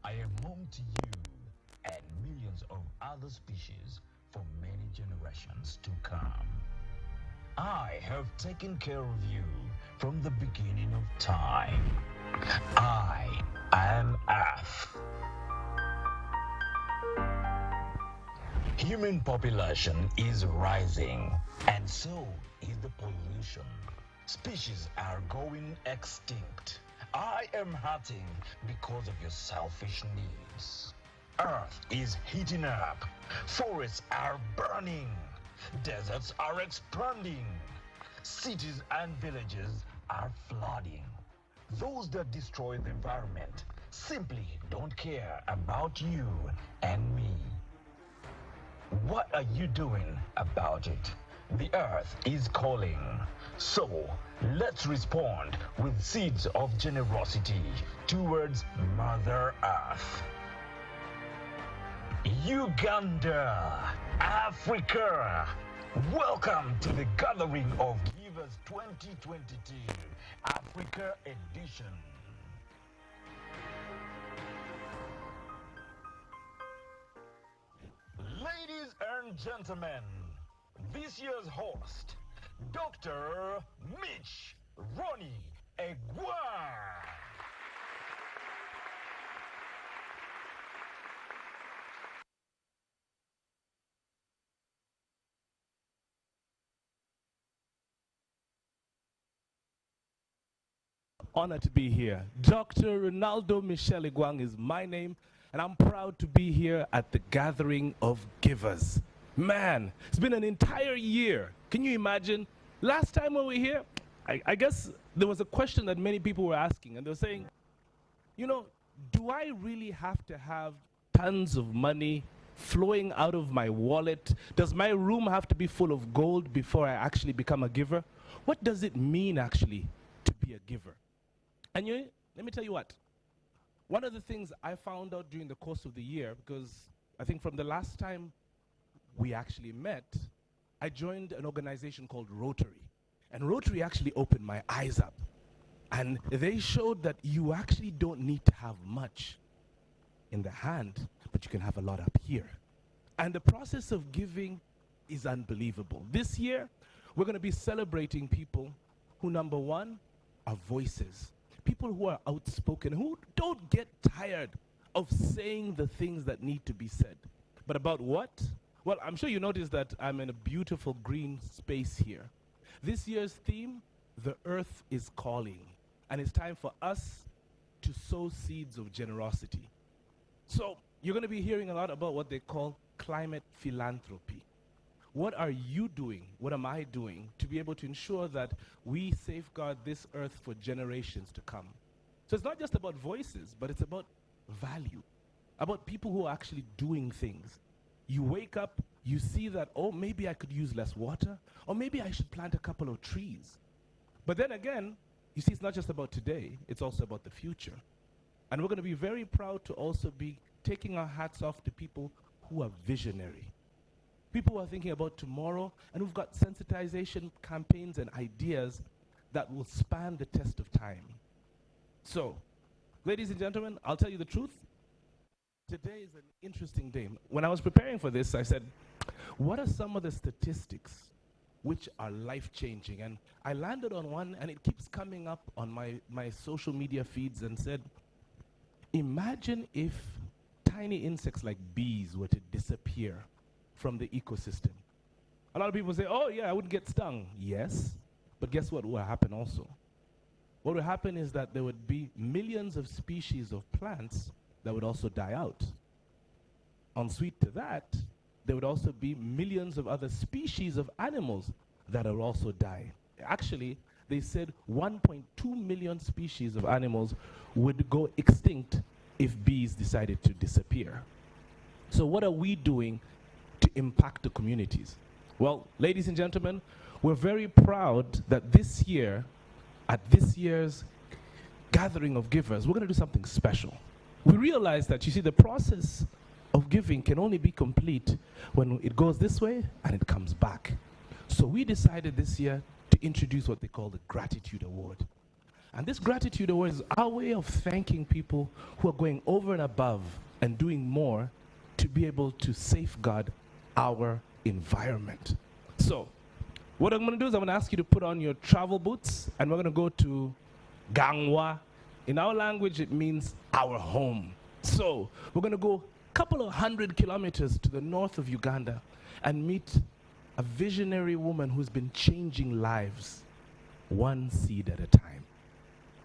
I am home to you and millions of other species for many generations to come. I have taken care of you from the beginning of time. I am Earth. Human population is rising, and so is the pollution. Species are going extinct. I am hurting because of your selfish needs. Earth is heating up. Forests are burning. Deserts are expanding. Cities and villages are flooding. Those that destroy the environment simply don't care about you and me. What are you doing about it? The earth is calling. So let's respond with seeds of generosity towards Mother Earth. Uganda, Africa, welcome to the Gathering of Givers 2022 Africa Edition. Ladies and gentlemen, this year's host, Dr. Mitch Ronnie Egwa. Honored to be here. Dr. Ronaldo Michel Iguang is my name, and I'm proud to be here at the Gathering of Givers. Man, it's been an entire year. Can you imagine? Last time when we were here, I guess there was a question that many people were asking, and they were saying, you know, do I really have to have tons of money flowing out of my wallet? Does my room have to be full of gold before I actually become a giver? What does it mean actually to be a giver? And let me tell you what. One of the things I found out during the course of the year, because I think from the last time we actually met, I joined an organization called Rotary. And Rotary actually opened my eyes up. And they showed that you actually don't need to have much in the hand, but you can have a lot up here. And the process of giving is unbelievable. This year, we're going to be celebrating people who, number one, are voices. People who are outspoken, who don't get tired of saying the things that need to be said. But about what? Well, I'm sure you noticed that I'm in a beautiful green space here. This year's theme, the earth is calling. And it's time for us to sow seeds of generosity. So you're going to be hearing a lot about what they call climate philanthropy. What are you doing? What am I doing to be able to ensure that we safeguard this earth for generations to come? So it's not just about voices, but it's about value, about people who are actually doing things. You wake up, you see that, oh, maybe I could use less water, or maybe I should plant a couple of trees. But then again, you see, it's not just about today, it's also about the future. And we're going to be very proud to also be taking our hats off to people who are visionary. People who are thinking about tomorrow, and who've got sensitization campaigns and ideas that will span the test of time. So, ladies and gentlemen, I'll tell you the truth. Today is an interesting day. When I was preparing for this, I said, what are some of the statistics which are life-changing? And I landed on one, and it keeps coming up on my social media feeds, and said, imagine if tiny insects like bees were to disappear from the ecosystem. A lot of people say, oh yeah, I wouldn't get stung. Yes, but guess what will happen also? What will happen is that there would be millions of species of plants that would also die out. En suite to that, there would also be millions of other species of animals that will also die. Actually, they said 1.2 million species of animals would go extinct if bees decided to disappear. So what are we doing to impact the communities? Well, ladies and gentlemen, we're very proud that this year, at this year's Gathering of Givers, we're going to do something special. We realize that, you see, the process of giving can only be complete when it goes this way and it comes back. So we decided this year to introduce what they call the Gratitude Award. And this gratitude award is our way of thanking people who are going over and above and doing more to be able to safeguard our environment. So, what I'm going to do is I'm going to ask you to put on your travel boots, and we're going to go to Gangwa. In our language, it means our home. So, we're going to go a couple of 100 kilometers to the north of Uganda and meet a visionary woman who's been changing lives one seed at a time.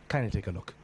Kindly take a look.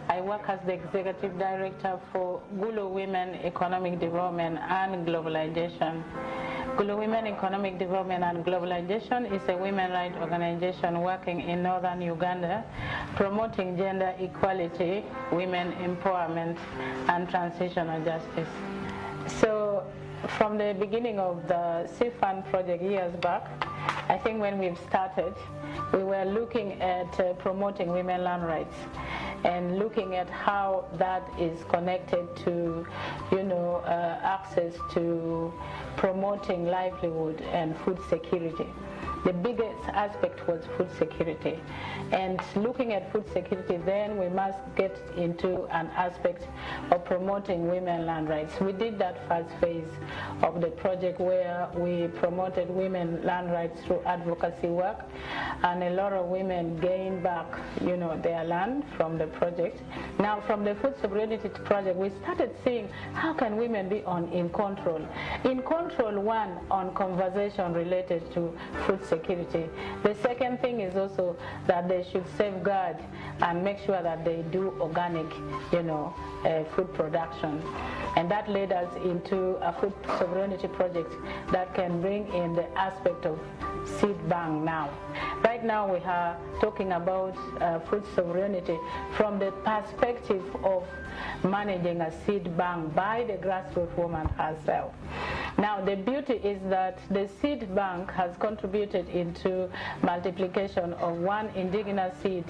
I work as the Executive Director for Gulu Women Economic Development and Globalization. Gulu Women Economic Development and Globalization is a women rights organization working in northern Uganda, promoting gender equality, women empowerment, and transitional justice. So from the beginning of the CFAN project years back, I think when we've started, we were looking at promoting women land rights and looking at how that is connected to, access to promoting livelihood and food security. The biggest aspect was food security. And looking at food security, then we must get into an aspect of promoting women land rights. We did that first phase of the project where we promoted women land rights through advocacy work, and a lot of women gained back, their land from the project. Now, from the food sovereignty project, we started seeing how can women be in control. In control, one, on conversation related to food security. The second thing is also that they should safeguard and make sure that they do organic, food production. And that led us into a food sovereignty project that can bring in the aspect of seed bank now. Right now we are talking about food sovereignty from the perspective of managing a seed bank by the grassroots woman herself. Now the beauty is that the seed bank has contributed into multiplication of one indigenous seed.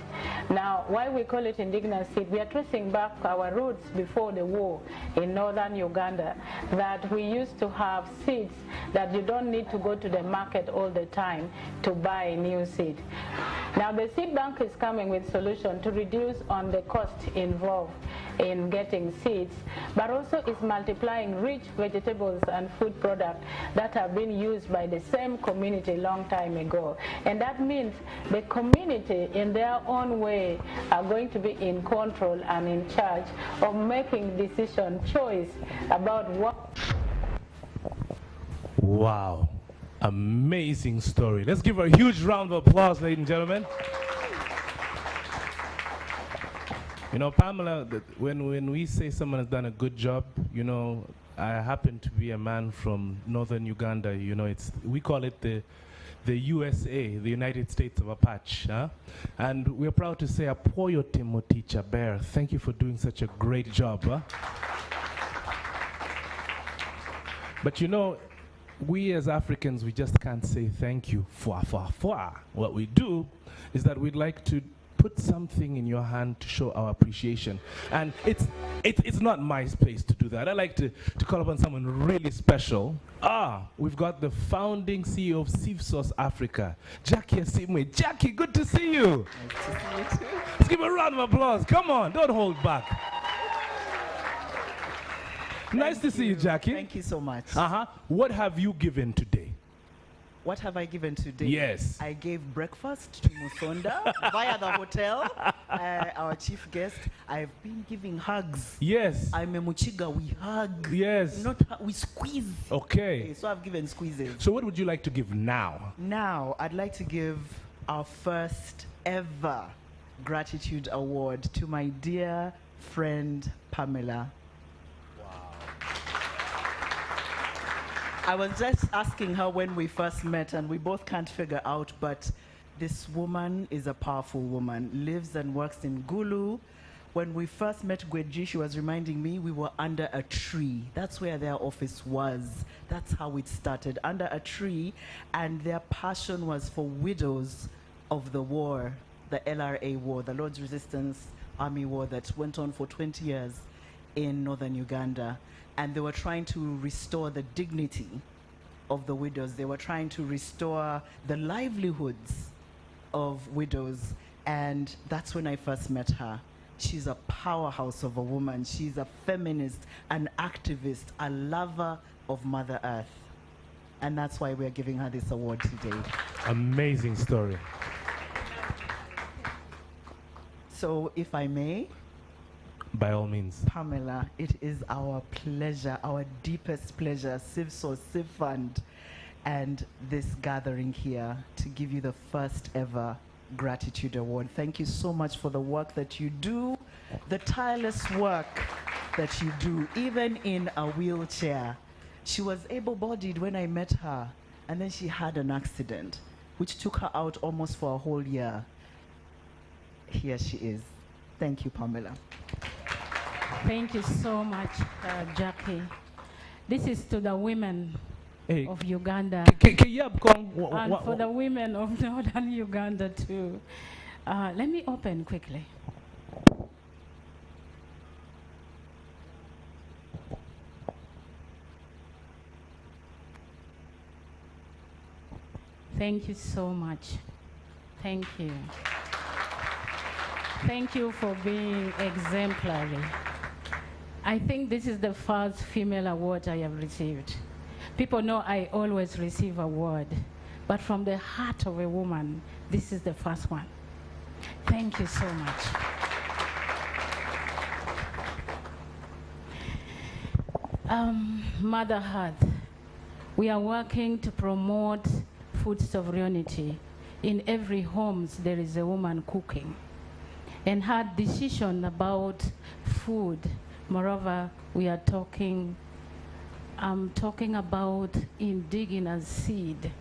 Now why we call it indigenous seed, we are tracing back our roots before the war in northern Uganda, that we used to have seeds that you don't need to go to the market all the time to buy new seed. Now the seed bank is coming with solution to reduce on the cost involved in getting seeds, but also is multiplying rich vegetables and food products that have been used by the same community long time ago. And that means the community in their own way are going to be in control and in charge of making decision choice about what. Wow, amazing story. Let's give her a huge round of applause, ladies and gentlemen. Pamela, when we say someone has done a good job, I happen to be a man from northern Uganda. We call it the USA, the United States of Apache. Huh? And we're proud to say, Apoyo Timothy Chaber, thank you for doing such a great job. Huh? But we as Africans, we just can't say thank you. What we do is that we'd like to put something in your hand to show our appreciation. And it's not my space to do that. I like to call upon someone really special. We've got the founding CEO of Sivsos Africa, Jackie Asimwe. Jackie, good to see you. Nice to see you too. Let's give a round of applause. Come on, don't hold back. Nice to see you, Jackie. Thank you so much. What have you given today? What have I given today? Yes. I gave breakfast to Musonda via the hotel, our chief guest. I've been giving hugs. Yes. I'm a Muchiga, we hug. Yes. We squeeze. Okay. So I've given squeezes. So what would you like to give now? Now, I'd like to give our first ever gratitude award to my dear friend, Pamela. I was just asking her when we first met, and we both can't figure out, but this woman is a powerful woman, lives and works in Gulu, When we first met Gweji, she was reminding me we were under a tree. That's where their office was. That's how it started, under a tree. And their passion was for widows of the war, the LRA war, the Lord's Resistance Army War that went on for 20 years in northern Uganda. And they were trying to restore the dignity of the widows. They were trying to restore the livelihoods of widows. And that's when I first met her. She's a powerhouse of a woman. She's a feminist, an activist, a lover of Mother Earth. And that's why we're giving her this award today. Amazing story. So if I may, By all means. Pamela, it is our pleasure, our deepest pleasure, Civ Fund, and this gathering here to give you the first ever Gratitude Award. Thank you so much for the work that you do, the tireless work that you do, even in a wheelchair. She was able-bodied when I met her, and then she had an accident, which took her out almost for a whole year. Here she is. Thank you, Pamela. Thank you so much, Jackie. This is to the women of Uganda. And for the women of northern Uganda too. Let me open quickly. Thank you so much. Thank you. Thank you for being exemplary. I think this is the first female award I have received. People know I always receive award, but from the heart of a woman, this is the first one. Thank you so much. Mother Earth, we are working to promote food sovereignty. In every home, there is a woman cooking. And her decision about food, moreover, I'm talking about indigenous seed.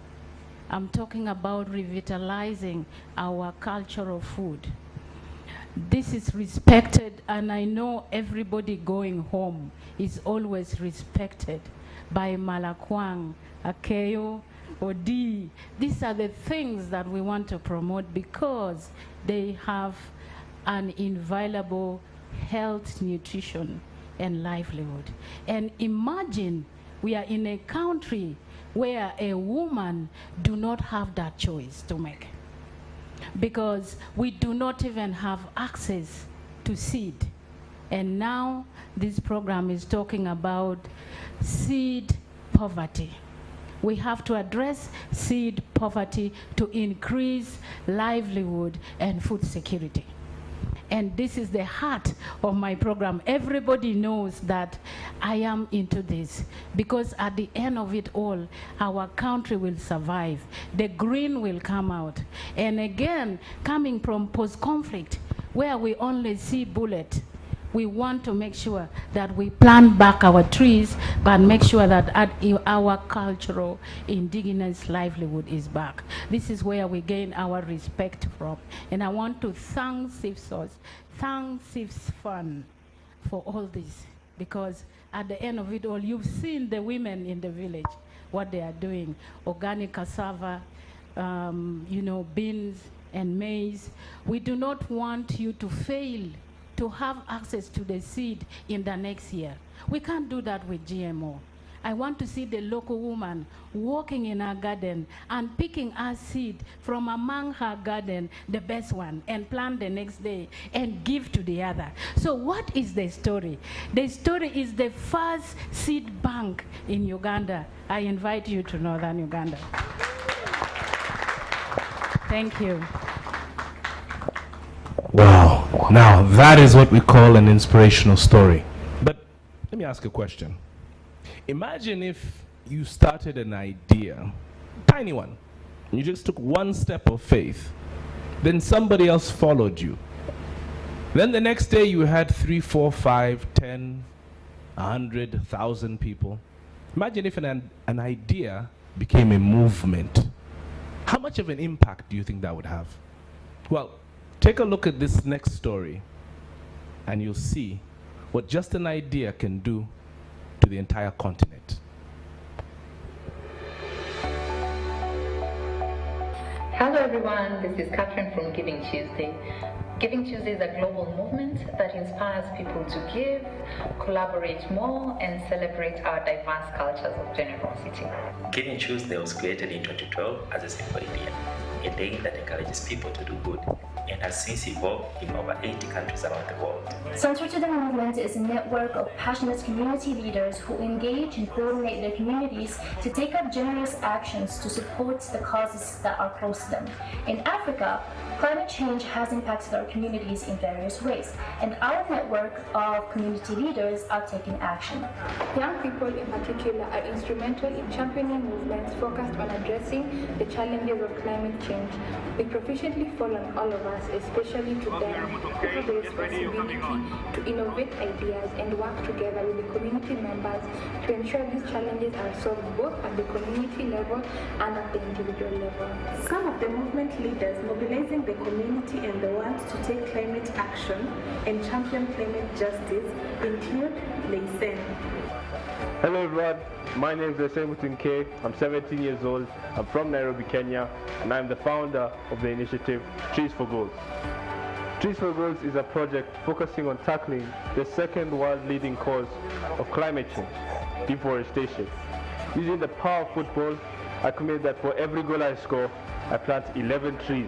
I'm talking about revitalizing our culture of food. This is respected, and I know everybody going home is always respected by Malakwang, Akeyo, Odi. These are the things that we want to promote because they have an inviolable health, nutrition, and livelihood. And imagine we are in a country where a woman do not have that choice to make, because we do not even have access to seed. And now this program is talking about seed poverty. We have to address seed poverty to increase livelihood and food security. And this is the heart of my program. Everybody knows that I am into this, because at the end of it all, our country will survive. The green will come out. And again, coming from post-conflict, where we only see bullet, we want to make sure that we plant back our trees, but make sure that our cultural indigenous livelihood is back. This is where we gain our respect from. And I want to thank CIFSOS, thank CIFS Fund for all this, because at the end of it all, you've seen the women in the village, what they are doing. Organic cassava, beans and maize. We do not want you to fail to have access to the seed in the next year. We can't do that with GMO. I want to see the local woman walking in her garden and picking her seed from among her garden, the best one, and plant the next day and give to the other. So what is the story? The story is the first seed bank in Uganda. I invite you to northern Uganda. Thank you. Wow. Now, that is what we call an inspirational story. But let me ask a question. Imagine if you started an idea, tiny one, you just took one step of faith, then somebody else followed you. Then the next day you had 3, 4, 5, 10, 100, 1,000 people. Imagine if an idea became a movement. How much of an impact do you think that would have? Well, take a look at this next story. and you'll see what just an idea can do to the entire continent. Hello everyone, this is Catherine from Giving Tuesday. Giving Tuesday is a global movement that inspires people to give, collaborate more, and celebrate our diverse cultures of generosity. Giving Tuesday was created in 2012 as a simple idea, a day that encourages people to do good, and has since evolved in over 80 countries around the world. Central to the movement is a network of passionate community leaders who engage and coordinate their communities to take up generous actions to support the causes that are close to them. In Africa, climate change has impacted our communities in various ways, and our network of community leaders are taking action. Young people in particular are instrumental in championing movements focused on addressing the challenges of climate change. We proficiently fall on all of us, especially to them who have the responsibility to innovate ideas and work together with the community members to ensure these challenges are solved both at the community level and at the individual level. Some of the movement leaders mobilizing the community and the world to take climate action and champion climate justice include Leisen. Hello everyone, my name is Leisen K. I'm 17 years old, I'm from Nairobi, Kenya, and I'm the founder of the initiative Trees for Goals. Trees for Goals is a project focusing on tackling the second world leading cause of climate change, deforestation. Using the power of football, I commit that for every goal I score, I plant 11 trees.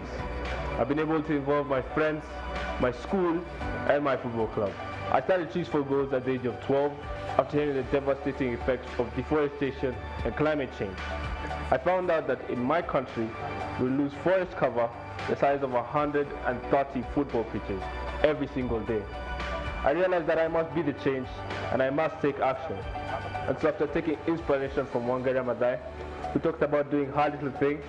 I've been able to involve my friends, my school, and my football club. I started Trees for Goals at the age of 12 after hearing the devastating effects of deforestation and climate change. I found out that in my country, we lose forest cover the size of 130 football pitches every single day. I realized that I must be the change and I must take action. And so after taking inspiration from Wangari Maathai, who talked about doing hard little things,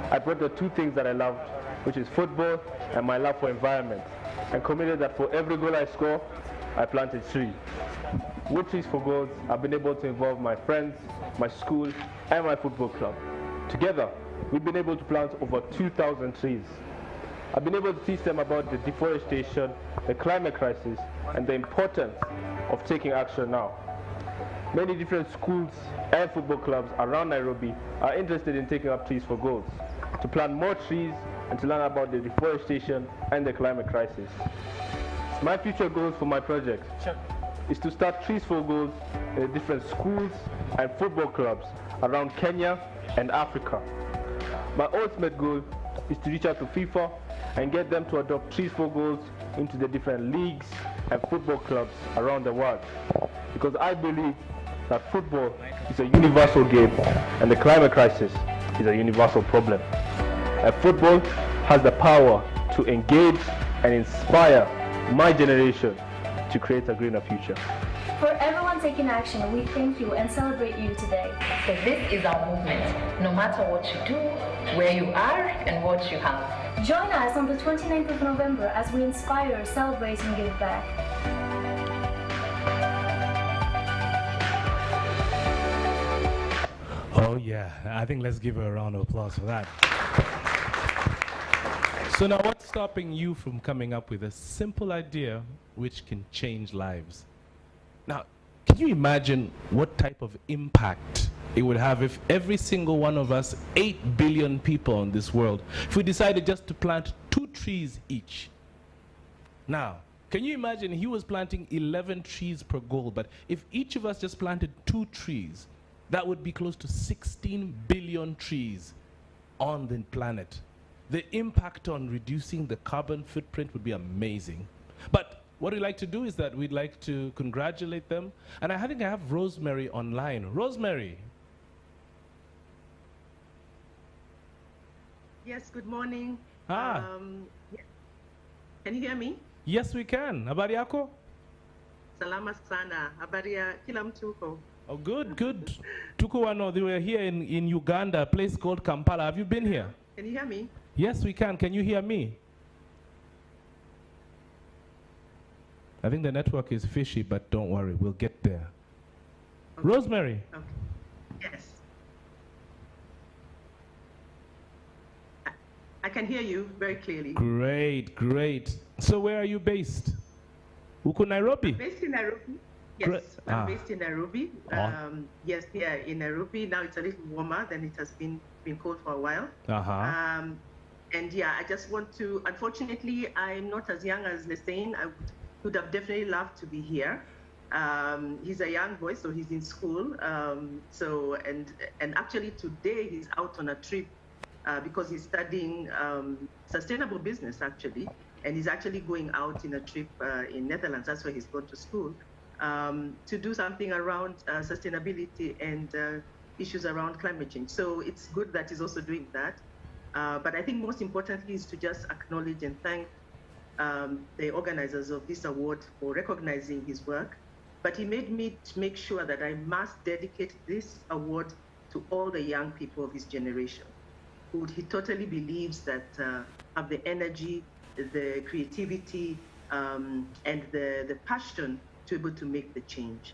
I brought the two things that I loved, which is football and my love for environment, and committed that for every goal I score, I plant a tree. With Trees for Goals, I've been able to involve my friends, my school, and my football club. Together, we've been able to plant over 2,000 trees. I've been able to teach them about the deforestation, the climate crisis, and the importance of taking action now. Many different schools and football clubs around Nairobi are interested in taking up Trees for Goals, to plant more trees and to learn about the deforestation and the climate crisis. My future goals for my project is to start Trees for Goals in the different schools and football clubs around Kenya and Africa. My ultimate goal is to reach out to FIFA and get them to adopt Trees for Goals into the different leagues and football clubs around the world. Because I believe that football is a universal game and the climate crisis is a universal problem. And football has the power to engage and inspire my generation to create a greener future. For everyone taking action, we thank you and celebrate you today. So this is our movement, no matter what you do, where you are, and what you have. Join us on the 29th of November as we inspire, celebrate, and give back. Oh yeah, I think let's give her a round of applause for that. So now what's stopping you from coming up with a simple idea which can change lives? Now, can you imagine what type of impact it would have if every single one of us, 8 billion people in this world, if we decided just to plant 2 trees each? Now, can you imagine he was planting 11 trees per goal, but if each of us just planted 2 trees, that would be close to 16 billion trees on the planet. The impact on reducing the carbon footprint would be amazing. But what we'd like to do is that we'd like to congratulate them. And I think I have Rosemary online. Rosemary. Yes, good morning. Ah. Yeah. Can you hear me? Yes, we can. Habari yako? Salama sana. Habari ya kila mtu uko? Oh, good, good. Tuko wano, they were here in Uganda, a place called Kampala. Have you been here? Can you hear me? Yes, we can. Can you hear me? I think the network is fishy, but don't worry, we'll get there. Okay. Rosemary. Okay. Yes. I can hear you very clearly. Great, great. So where are you based? Uko Nairobi? Based in Nairobi. Yes, I'm based in Nairobi. Yes, here in Nairobi. Now it's a little warmer than it has been cold for a while. And yeah, I just want to, unfortunately, I'm not as young as Lesane. I would have definitely loved to be here. He's a young boy, so he's in school. And actually today he's out on a trip because he's studying sustainable business, actually. And he's actually going out in a trip in Netherlands. That's where he's gone to school. To do something around sustainability and issues around climate change. So it's good that he's also doing that. But I think most importantly is to just acknowledge and thank the organizers of this award for recognizing his work. But he made me make sure that I must dedicate this award to all the young people of his generation, who he totally believes that have the energy, the creativity, and the passion to be able to make the change.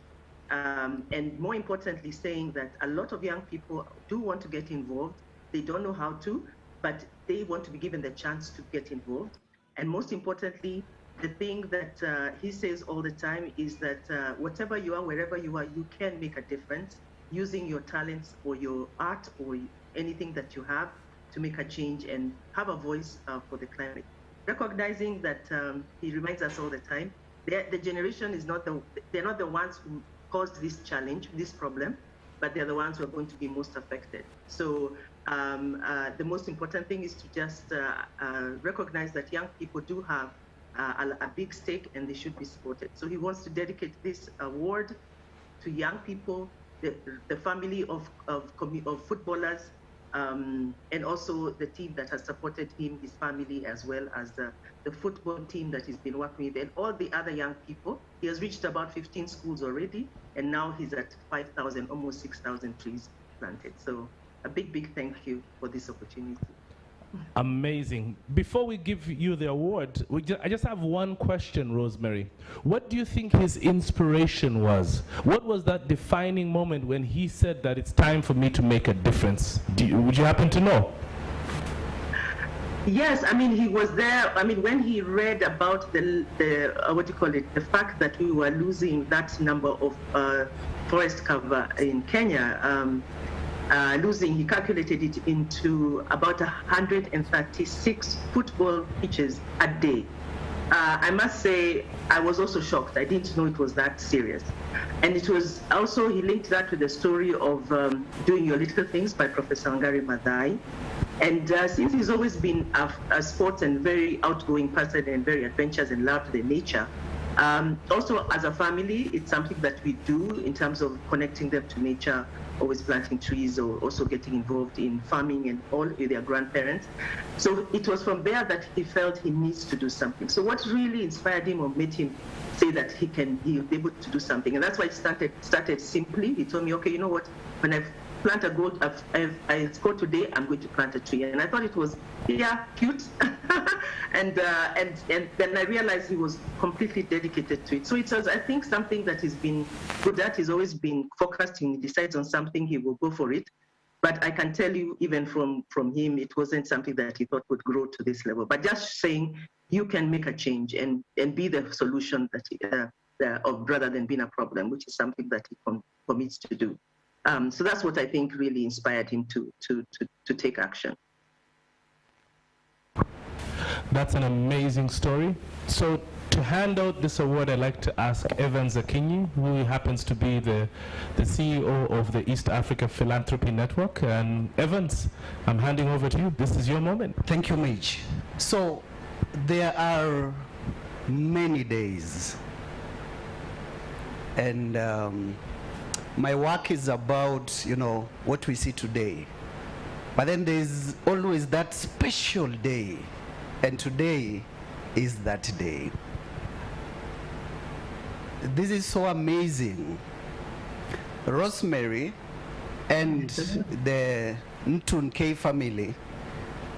And more importantly, saying that a lot of young people do want to get involved. They don't know how to, but they want to be given the chance to get involved. And most importantly, the thing that he says all the time is that whatever you are, wherever you are, you can make a difference using your talents or your art or anything that you have to make a change and have a voice for the climate. Recognizing that he reminds us all the time, the generation is they're not the ones who caused this challenge, this problem, but they're the ones who are going to be most affected. So the most important thing is to just recognize that young people do have a big stake and they should be supported. So he wants to dedicate this award to young people, the family of footballers, and also the team that has supported him, his family, as well as the football team that he's been working with, and all the other young people. He has reached about 15 schools already, and now he's at 5,000, almost 6,000 trees planted. So a big, big thank you for this opportunity. Amazing. Before we give you the award, I just have one question, Rosemary. What do you think his inspiration was? What was that defining moment when he said that it's time for me to make a difference? Would you happen to know? Yes, I mean, he was there. I mean, when he read about the fact that we were losing that number of forest cover in Kenya, he calculated it into about 136 football pitches a day. I must say, I was also shocked. I didn't know it was that serious. And it was also, he linked that with the story of Doing Your Little Things by Professor Wangari Maathai. And since he's always been a sports and very outgoing person and very adventurous and loved the nature, also as a family, it's something that we do in terms of connecting them to nature, always planting trees or also getting involved in farming and all with their grandparents. So it was from there that he felt he needs to do something. So what really inspired him or made him say that he'll be able to do something? And that's why it started simply. He told me, okay, you know what, when I plant a gold, I scored today, I'm going to plant a tree. And I thought it was, cute. and then I realized he was completely dedicated to it. So it was, I think, something that he's been good at. He's always been focused. When he decides on something, he will go for it. But I can tell you, even from him, it wasn't something that he thought would grow to this level. But just saying, you can make a change and be the solution rather than being a problem, which is something that he commits to do. So that's what I think really inspired him to take action. That's an amazing story. So to hand out this award, I'd like to ask Evans Akinyi, who happens to be the CEO of the East Africa Philanthropy Network. And Evans, I'm handing over to you. This is your moment. Thank you, Mitch. So there are many days, and my work is about, what we see today. But then there's always that special day, and today is that day. This is so amazing. Rosemary and the Ntunke family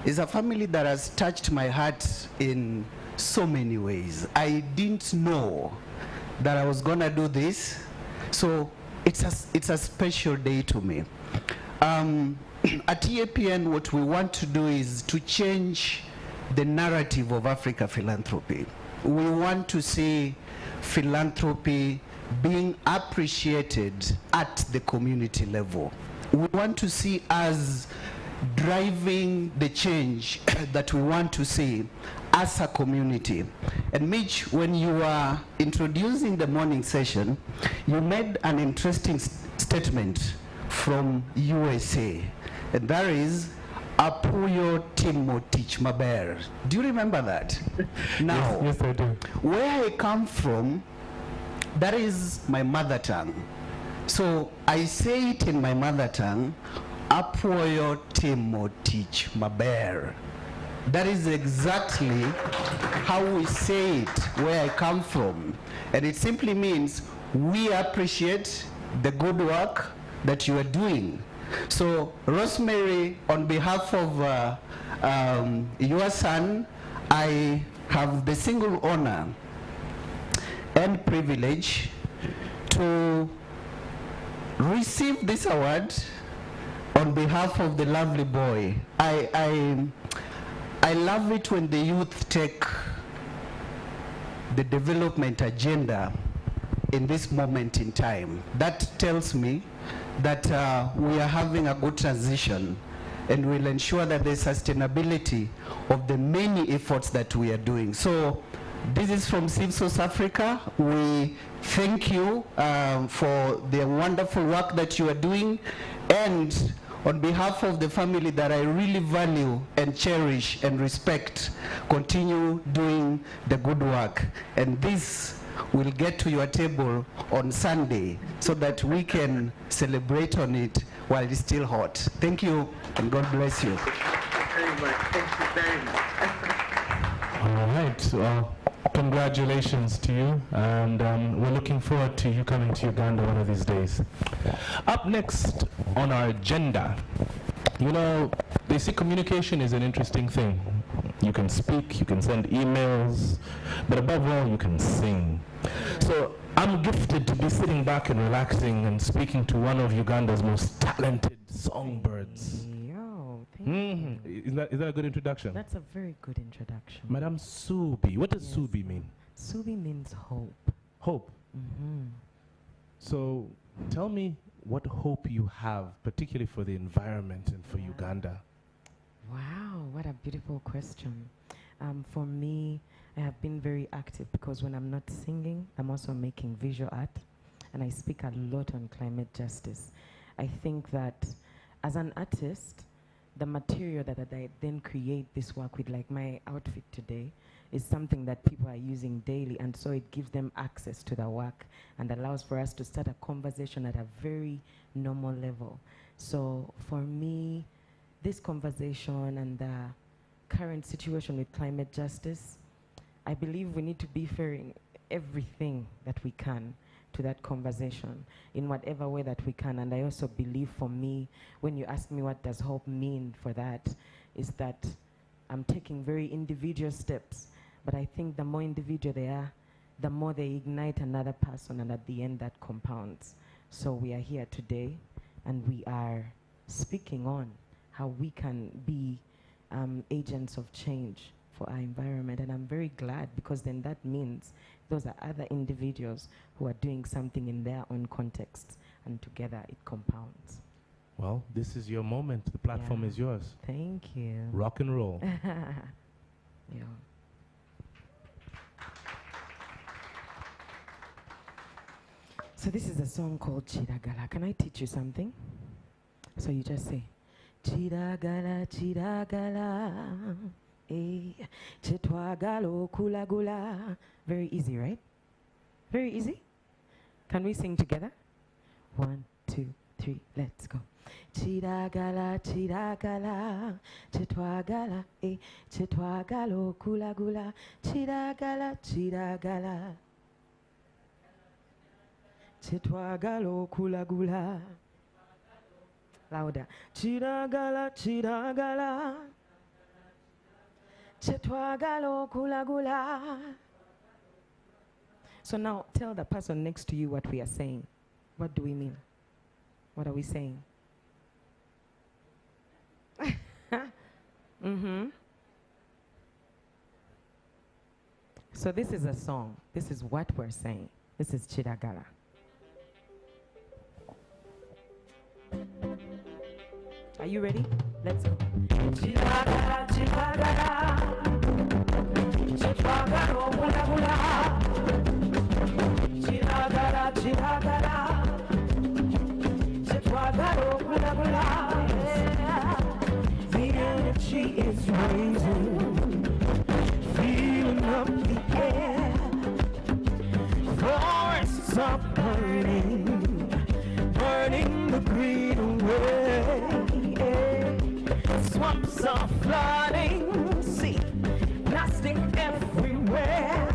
is a family that has touched my heart in so many ways. I didn't know that I was gonna do this, so it's a special day to me. At EAPN, what we want to do is to change the narrative of Africa philanthropy. We want to see philanthropy being appreciated at the community level. We want to see us driving the change that we want to see as a community. And Mitch, when you were introducing the morning session, you made an interesting statement from USA, and that is Apuyo Timotich Maber. Do you remember that? Now, yes, I do. Where I come from, that is my mother tongue. So I say it in my mother tongue, Apuyo Timotich Maber. That is exactly how we say it where I come from. And it simply means we appreciate the good work that you are doing. So Rosemary, on behalf of your son, I have the single honor and privilege to receive this award on behalf of the lovely boy. I love it when the youth take the development agenda in this moment in time. That tells me that we are having a good transition, and we'll ensure that there's sustainability of the many efforts that we are doing. So this is from South Africa. We thank you for the wonderful work that you are doing, and on behalf of the family that I really value and cherish and respect, continue doing the good work. And this will get to your table on Sunday so that we can celebrate on it while it's still hot. Thank you, and God bless you. Very much. Thank you very much. All right. Well, congratulations to you, and we're looking forward to you coming to Uganda one of these days. Up next on our agenda, you know, they say communication is an interesting thing. You can speak, you can send emails, but above all, you can sing. So I'm gifted to be sitting back and relaxing and speaking to one of Uganda's most talented songbirds. Is that a good introduction? That's a very good introduction. Madam Subi. What does Subi mean? Subi means hope. Hope? So tell me what hope you have, particularly for the environment and for Uganda. Wow, what a beautiful question. For me, I have been very active because when I'm not singing, I'm also making visual art, and I speak a lot on climate justice. I think that as an artist, the material that I then create this work with, like my outfit today, is something that people are using daily, and so it gives them access to the work and allows for us to start a conversation at a very normal level. So for me, this conversation and the current situation with climate justice, I believe we need to be faring everything that we can to that conversation in whatever way that we can. And I also believe, for me, when you ask me what does hope mean for that, is that I'm taking very individual steps, but I think the more individual they are, the more they ignite another person, and at the end that compounds. So we are here today, and we are speaking on how we can be agents of change for our environment. And I'm very glad, because then that means those are other individuals who are doing something in their own contexts, and together it compounds. Well, this is your moment. The platform is yours. Thank you. Rock and roll. Yeah. So this is a song called Chiragala. Can I teach you something? So you just say, Chiragala, Chiragala, eh, Chetwagalo, Kulagula. Very easy, right? Very easy? Can we sing together? 1, 2, 3, let's go. Chiragala, Chiragala, Chetwagala, eh, Chetwagalo, Kulagula. Chiragala, Chiragala, Chetwagalo, Kulagula. Louder. Chiragala, Chiragala, Chetwagalo, Kulagula. So now tell the person next to you what we are saying. What do we mean? What are we saying? So this is a song. This is what we're saying. This is Chiragala. Are you ready? Let's go. Chiragala, Chiragala. Chiragala, bula bula. Chiragala, Chiragala. Chiragala, bula bula. The energy is rising, feeling up the air. Forests are burning, burning the green away. Swamps are flooding, see, plastic everywhere.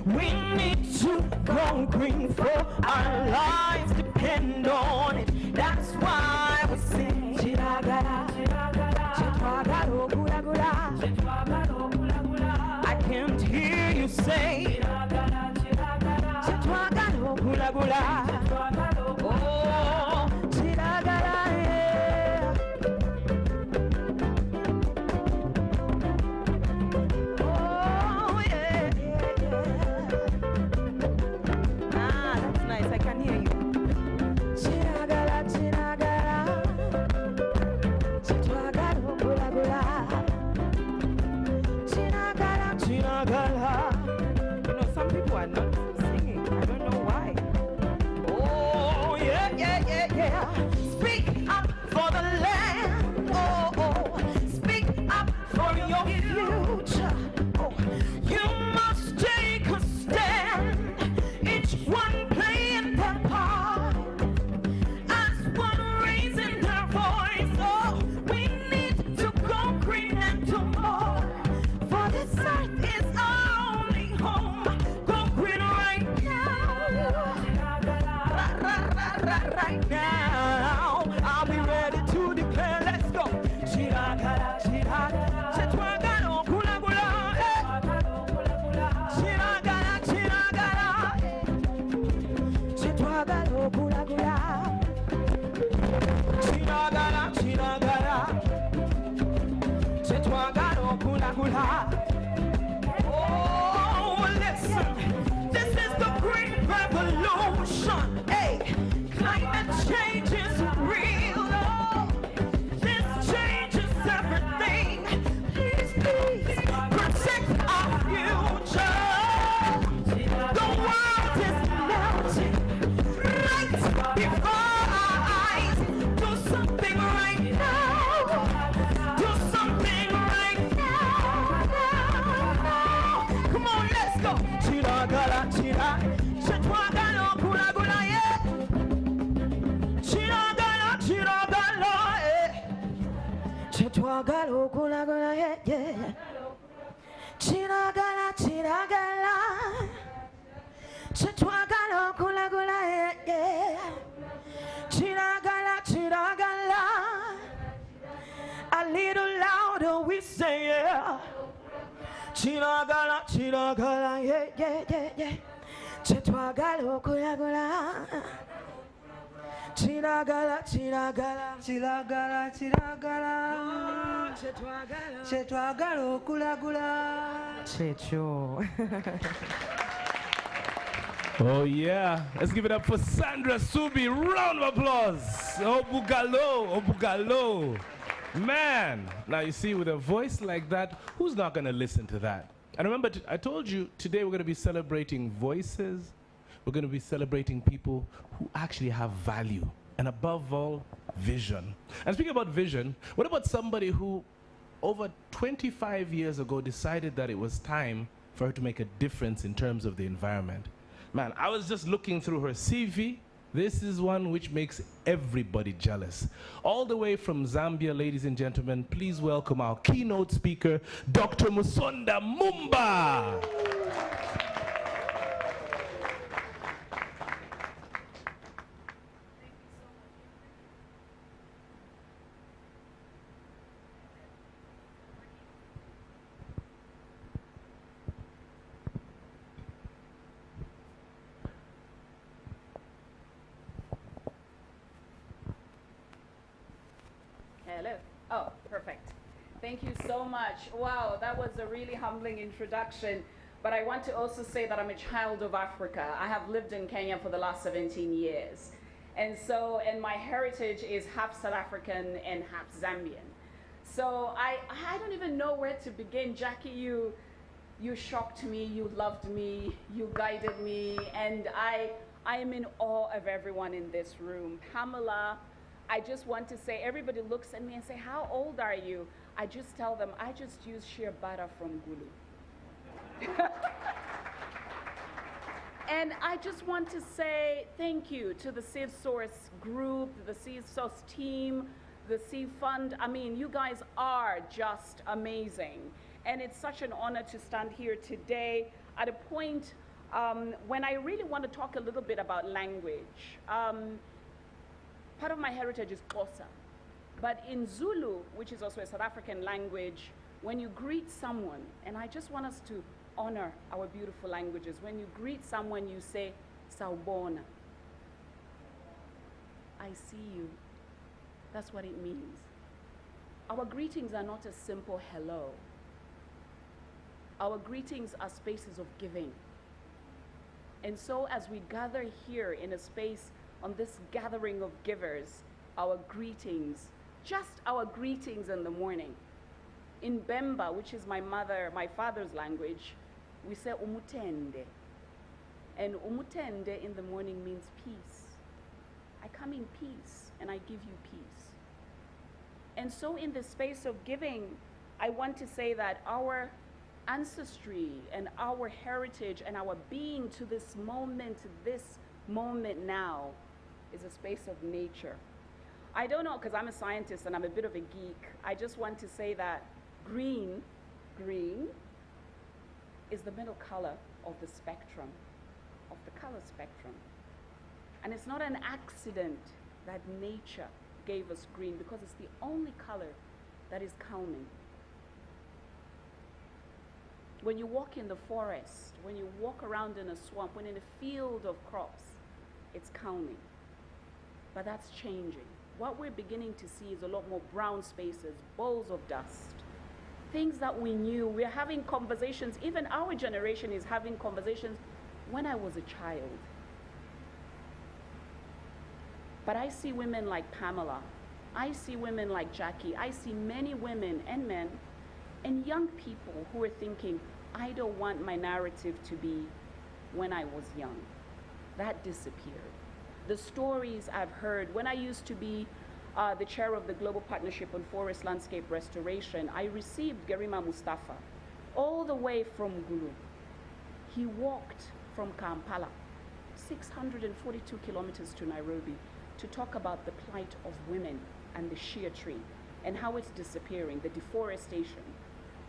We need to go green, for our lives depend on it. That's why we sing Chiragala, Chiragala, gula gula. I can't hear you say Chiragala, gula gula. Oh, Chiragala, yeah. Oh, yeah, yeah, yeah. Ah, that's nice. I can hear you. Chiragala, Chiragala. Chiragala, gula gula. Chiragala, Chiragala. You know, some people are not singing. I don't know why. Oh, yeah, yeah, yeah, yeah. Speak up for the land. Oh, oh. Speak up for your future. Oh, you must take a stand. Each one playing their part. As one raising their voice. Oh, we need to go green and do more. For this earth is our only home. Go green right now. Right now. I'll be ready to declare. Let's go. Chiragala, Chiragala. Chiragala, gula gula. Chiragala, Chiragala. Chiragala, gula gula. Chiragala, Chiragala. Chiragala, gula gula. Oh, listen, this is the green revolution. Hey, climate change is real. Oh, this changes everything. Please, please, protect our future. The world is melting right before our eyes. Do something right now. Do something right now. Come on, let's go. Chiragala, Chiragala. Chiragala, gula gula, yeah. Chiragala, Chiragala, yeah. Chiragala, gula gula, yeah, yeah. Chiragala, Chiragala. Chiragala, gula gula, yeah, yeah. Chiragala, Chiragala. A little louder we say, yeah. Chiragala, Chiragala, yeah, yeah, yeah, yeah. Chiragala, gula gula. Chiragala, Chiragala, Chiragala, Chiragala. Chiragala, gula gula. Checho. Oh yeah, let's give it up for Sandra Subi. Round of applause. Obugalo, Obugalo. Man, now you see, with a voice like that, who's not going to listen to that? And remember, I told you today we're going to be celebrating voices. We're going to be celebrating people who actually have value. And above all, vision. And speaking about vision, what about somebody who over 25 years ago decided that it was time for her to make a difference in terms of the environment? Man, I was just looking through her CV. This is one which makes everybody jealous. All the way from Zambia, ladies and gentlemen, please welcome our keynote speaker, Dr. Musonda Mumba. Hello. Oh, perfect. Thank you so much. Wow, that was a really humbling introduction. But I want to also say that I'm a child of Africa. I have lived in Kenya for the last 17 years. And my heritage is half South African and half Zambian. So I don't even know where to begin. Jackie, you shocked me, you loved me, you guided me, and I am in awe of everyone in this room. Pamela, I just want to say, everybody looks at me and say, how old are you? I just tell them, I just use shea butter from Gulu. And I just want to say thank you to the Seed Source group, the Seed Source team, the Seed Fund. I mean, you guys are just amazing. And it's such an honor to stand here today at a point when I really want to talk a little bit about language. Part of my heritage is Xhosa. But in Zulu, which is also a South African language, when you greet someone, and I just want us to honor our beautiful languages, when you greet someone, you say, Sawubona. I see you. That's what it means. Our greetings are not a simple hello. Our greetings are spaces of giving. And so as we gather here in a space on this gathering of givers, our greetings, just our greetings in the morning. In Bemba, which is my father's language, we say umutende. And umutende in the morning means peace. I come in peace and I give you peace. And so in the space of giving, I want to say that our ancestry and our heritage and our being to this moment now, is a space of nature. I don't know, because I'm a scientist and I'm a bit of a geek. I just want to say that green is the middle color of the spectrum, of the color spectrum. And it's not an accident that nature gave us green, because it's the only color that is calming. When you walk in the forest, when you walk around in a swamp, when in a field of crops, it's calming. But that's changing. What we're beginning to see is a lot more brown spaces, bowls of dust, things that we knew. We're having conversations, even our generation is having conversations when I was a child. But I see women like Pamela, I see women like Jackie, I see many women and men and young people who are thinking, I don't want my narrative to be when I was young. That disappeared. The stories I've heard, when I used to be the chair of the Global Partnership on Forest Landscape Restoration, I received Gerima Mustafa all the way from Gulu. He walked from Kampala, 642 kilometers to Nairobi, to talk about the plight of women and the shea tree and how it's disappearing, the deforestation,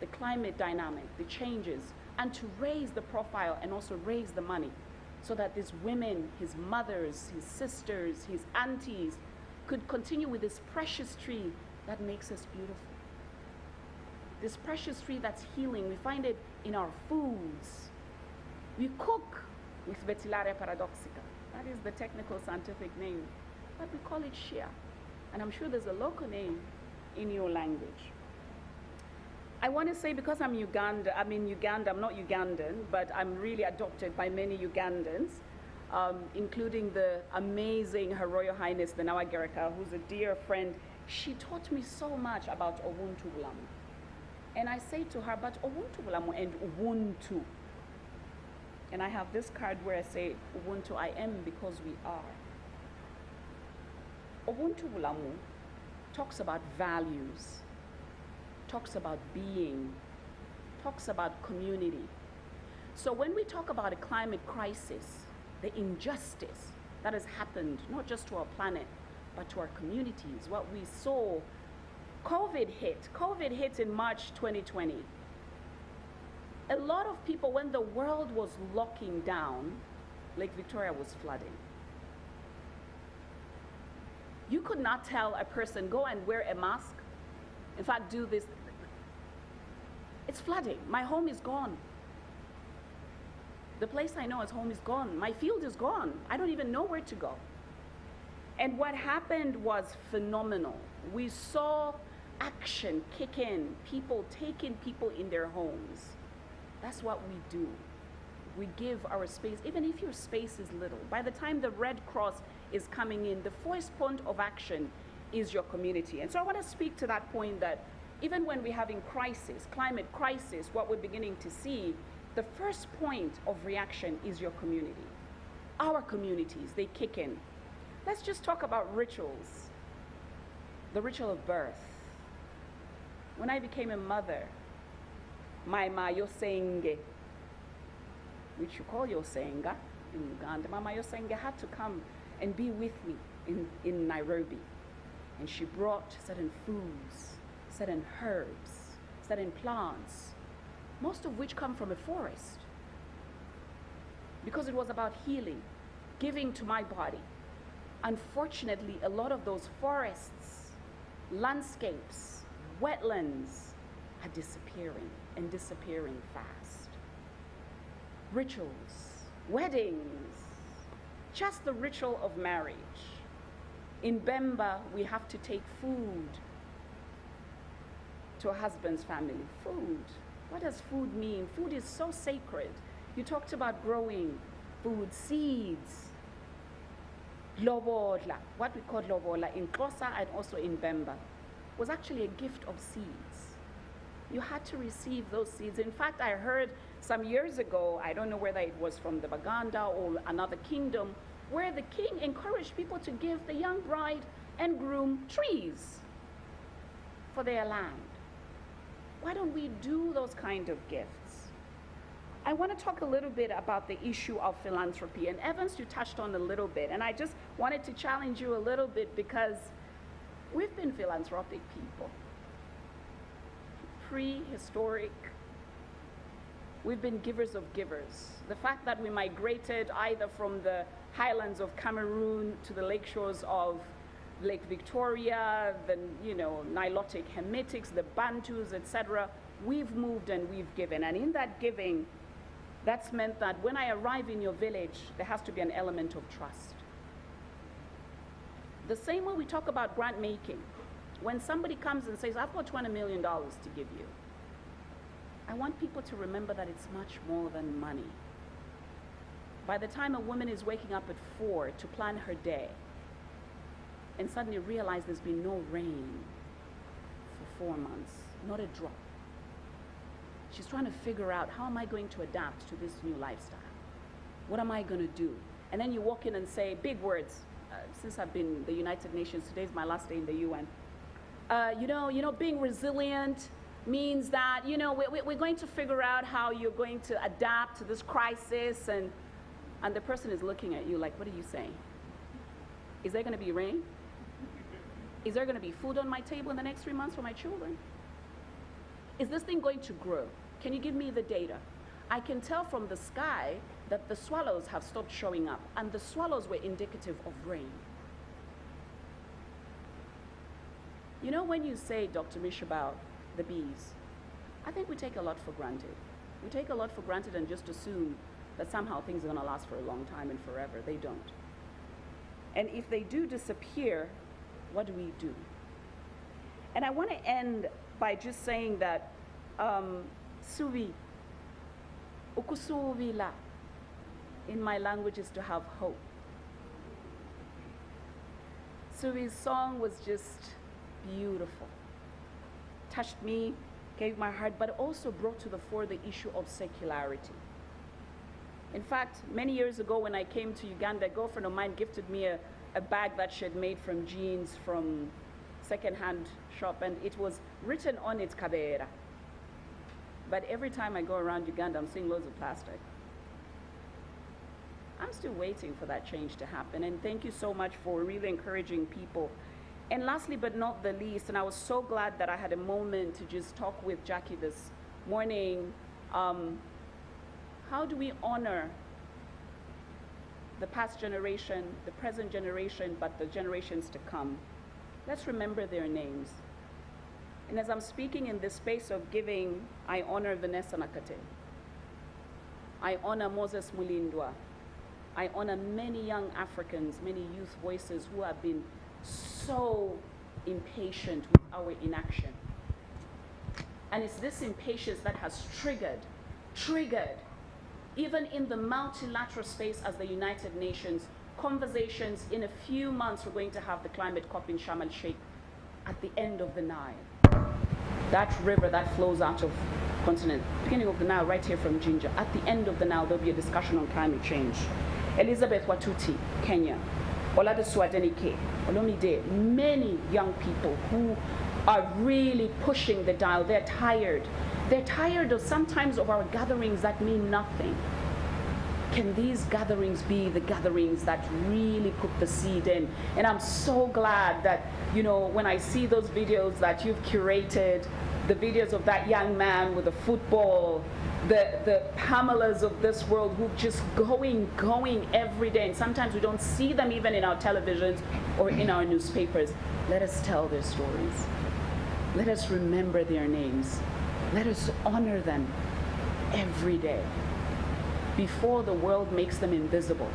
the climate dynamic, the changes, and to raise the profile and also raise the money so that these women, his mothers, his sisters, his aunties, could continue with this precious tree that makes us beautiful. This precious tree that's healing, we find it in our foods. We cook with Vetillaria paradoxica. That is the technical scientific name, but we call it shea. And I'm sure there's a local name in your language. I want to say, because I'm in Uganda, I'm not Ugandan, but I'm really adopted by many Ugandans, including the amazing Her Royal Highness, the Nawa Gereka, who's a dear friend. She taught me so much about Ubuntu Bulamu. And I say to her, but Ubuntu Bulamu and Ubuntu. And I have this card where I say, Ubuntu, I am because we are. Ubuntu Bulamu talks about values, talks about being, talks about community. So when we talk about a climate crisis, the injustice that has happened, not just to our planet, but to our communities, what we saw, COVID hit in March 2020. A lot of people, when the world was locking down, Lake Victoria was flooding. You could not tell a person, go and wear a mask. In fact, do this. It's flooding. My home is gone. The place I know as home is gone. My field is gone. I don't even know where to go. And what happened was phenomenal. We saw action kick in, people taking people in their homes. That's what we do. We give our space, even if your space is little. By the time the Red Cross is coming in, the first point of action is your community. And so I want to speak to that point that even when we're having crisis, climate crisis, what we're beginning to see, the first point of reaction is your community. Our communities, they kick in. Let's just talk about rituals. The ritual of birth. When I became a mother, my ma Yosenge, which you call Yosenga in Uganda, Mama Yosenga had to come and be with me in Nairobi. And she brought certain foods, certain herbs, certain plants, most of which come from a forest. Because it was about healing, giving to my body. Unfortunately, a lot of those forests, landscapes, wetlands are disappearing and disappearing fast. Rituals, weddings, just the ritual of marriage. In Bemba, we have to take food to a husband's family. Food. What does food mean? Food is so sacred. You talked about growing food, seeds. Lobola, what we call lobola in Xhosa and also in Bemba, was actually a gift of seeds. You had to receive those seeds. In fact, I heard some years ago, I don't know whether it was from the Baganda or another kingdom, where the king encouraged people to give the young bride and groom trees for their land. Why don't we do those kind of gifts? I want to talk a little bit about the issue of philanthropy. And Evans, you touched on a little bit. And I just wanted to challenge you a little bit because we've been philanthropic people. Prehistoric. We've been givers of givers. The fact that we migrated either from the highlands of Cameroon to the lake shores of Lake Victoria, the Nilotic Hemitics, the Bantus, etc. We've moved and we've given. And in that giving, that's meant that when I arrive in your village, there has to be an element of trust. The same way we talk about grant making. When somebody comes and says, I've got $20 million to give you, I want people to remember that it's much more than money. By the time a woman is waking up at 4 to plan her day, and suddenly realize there's been no rain for 4 months, not a drop. She's trying to figure out, how am I going to adapt to this new lifestyle? What am I going to do? And then you walk in and say, big words. Since I've been in the United Nations, today's my last day in the UN. Being resilient means that, we're going to figure out how you're going to adapt to this crisis. And the person is looking at you like, what are you saying? Is there going to be rain? Is there going to be food on my table in the next 3 months for my children? Is this thing going to grow? Can you give me the data? I can tell from the sky that the swallows have stopped showing up, and the swallows were indicative of rain. You know, when you say, Dr. Mish, about the bees, I think we take a lot for granted. We take a lot for granted and just assume that somehow things are going to last for a long time and forever. They don't. And if they do disappear, what do we do? And I want to end by just saying that suvi, ukusuvila, in my language is to have hope. Suvi's song was just beautiful. Touched me, gave my heart, but also brought to the fore the issue of secularity. In fact, many years ago when I came to Uganda, a girlfriend of mine gifted me a bag that she had made from jeans from second-hand shop, and it was written on it Kabera. But every time I go around Uganda, I'm seeing loads of plastic. I'm still waiting for that change to happen, and thank you so much for really encouraging people. And lastly but not the least, and I was so glad that I had a moment to just talk with Jackie this morning, how do we honor the past generation, the present generation, but the generations to come? Let's remember their names. And as I'm speaking in this space of giving, I honor Vanessa Nakate. I honor Moses Mulindwa. I honor many young Africans, many youth voices who have been so impatient with our inaction. And it's this impatience that has triggered, even in the multilateral space as the United Nations, conversations. In a few months, we're going to have the climate COP in Sharm el-Sheikh at the end of the Nile. That river that flows out of continent, beginning of the Nile, right here from Jinja. At the end of the Nile, there'll be a discussion on climate change. Elizabeth Watuti, Kenya. Oladesu Adenike, Olomide, many young people who are really pushing the dial. They're tired. They're tired of sometimes of our gatherings that mean nothing. Can these gatherings be the gatherings that really put the seed in? And I'm so glad that, you know, when I see those videos that you've curated, the videos of that young man with the football, the Pamelas of this world who just going every day. And sometimes we don't see them even in our televisions or in our newspapers. Let us tell their stories. Let us remember their names. Let us honor them every day before the world makes them invisible.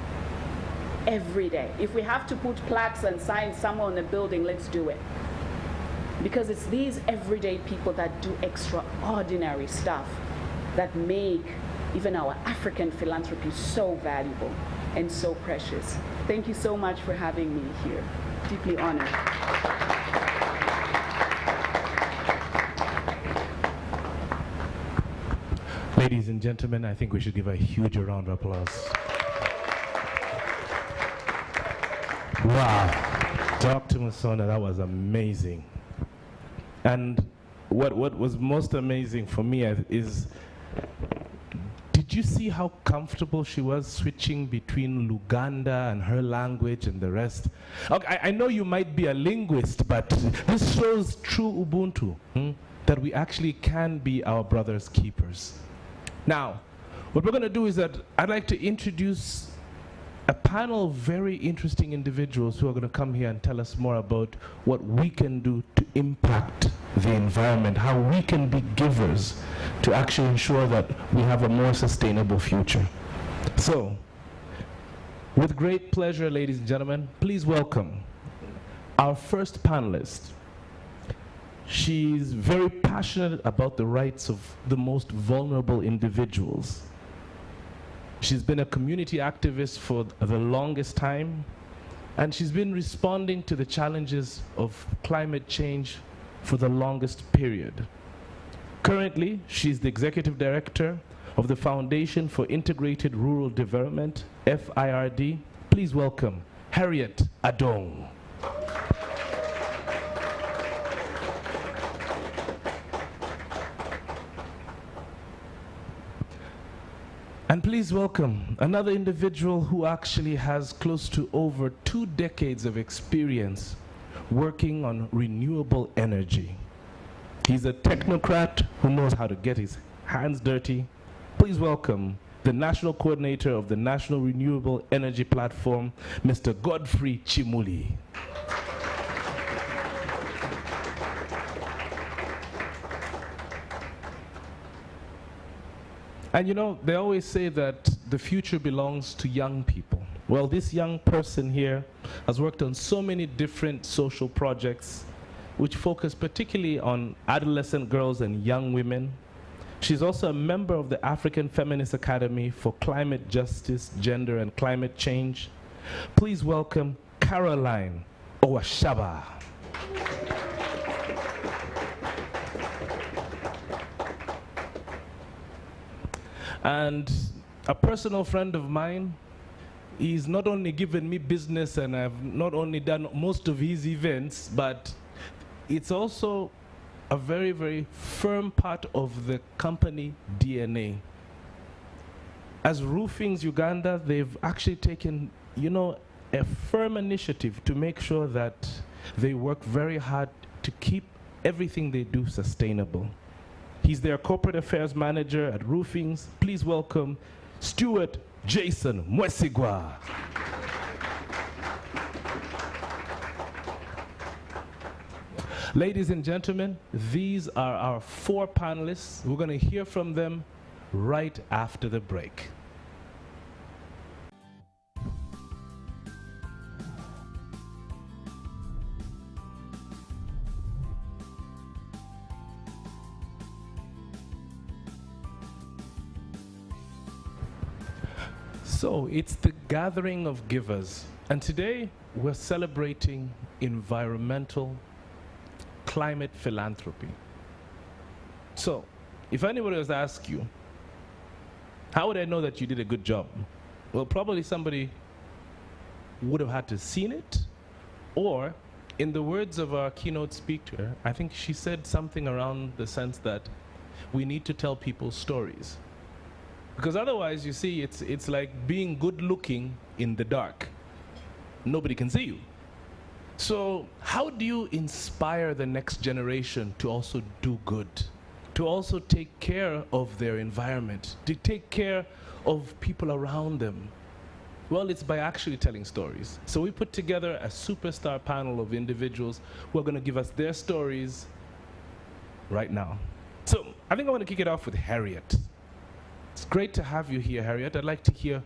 Every day. If we have to put plaques and signs somewhere on the building, let's do it. Because it's these everyday people that do extraordinary stuff that make even our African philanthropy so valuable and so precious. Thank you so much for having me here. Deeply honored. Ladies and gentlemen, I think we should give a huge round of applause. Wow, Dr. Musona, that was amazing. And what was most amazing for me is, did you see how comfortable she was switching between Luganda and her language and the rest? Okay, I know you might be a linguist, but this shows true Ubuntu, that we actually can be our brother's keepers. Now, what we're going to do is that I'd like to introduce a panel of very interesting individuals who are going to come here and tell us more about what we can do to impact the environment, how we can be givers to actually ensure that we have a more sustainable future. So, with great pleasure, ladies and gentlemen, please welcome our first panelist. She's very passionate about the rights of the most vulnerable individuals. She's been a community activist for the longest time, and she's been responding to the challenges of climate change for the longest period. Currently, she's the executive director of the Foundation for Integrated Rural Development, FIRD. Please welcome Harriet Adong. And please welcome another individual who actually has close to over 2 decades of experience working on renewable energy. He's a technocrat who knows how to get his hands dirty. Please welcome the National Coordinator of the National Renewable Energy Platform, Mr. Godfrey Chimuli. And you know, they always say that the future belongs to young people. Well, this young person here has worked on so many different social projects which focus particularly on adolescent girls and young women. She's also a member of the African Feminist Academy for Climate Justice, Gender and Climate Change. Please welcome Caroline Owashaba. And a personal friend of mine, he's not only given me business and I've not only done most of his events, but it's also a very, very firm part of the company DNA. As Roofings Uganda, they've actually taken, you know, a firm initiative to make sure that they work very hard to keep everything they do sustainable. He's their corporate affairs manager at Roofings. Please welcome Stuart Jason Mwesigwa. Ladies and gentlemen, these are our 4 panelists. We're going to hear from them right after the break. So it's the gathering of givers. And today we're celebrating environmental climate philanthropy. So if anybody was to ask you, how would I know that you did a good job? Well, probably somebody would have had to seen it, or in the words of our keynote speaker, I think she said something around the sense that we need to tell people stories. Because otherwise, you see, it's like being good looking in the dark. Nobody can see you. So how do you inspire the next generation to also do good? To also take care of their environment, to take care of people around them? Well, it's by actually telling stories. So we put together a superstar panel of individuals who are going to give us their stories right now. So I think I want to kick it off with Harriet. It's great to have you here, Harriet. I'd like to hear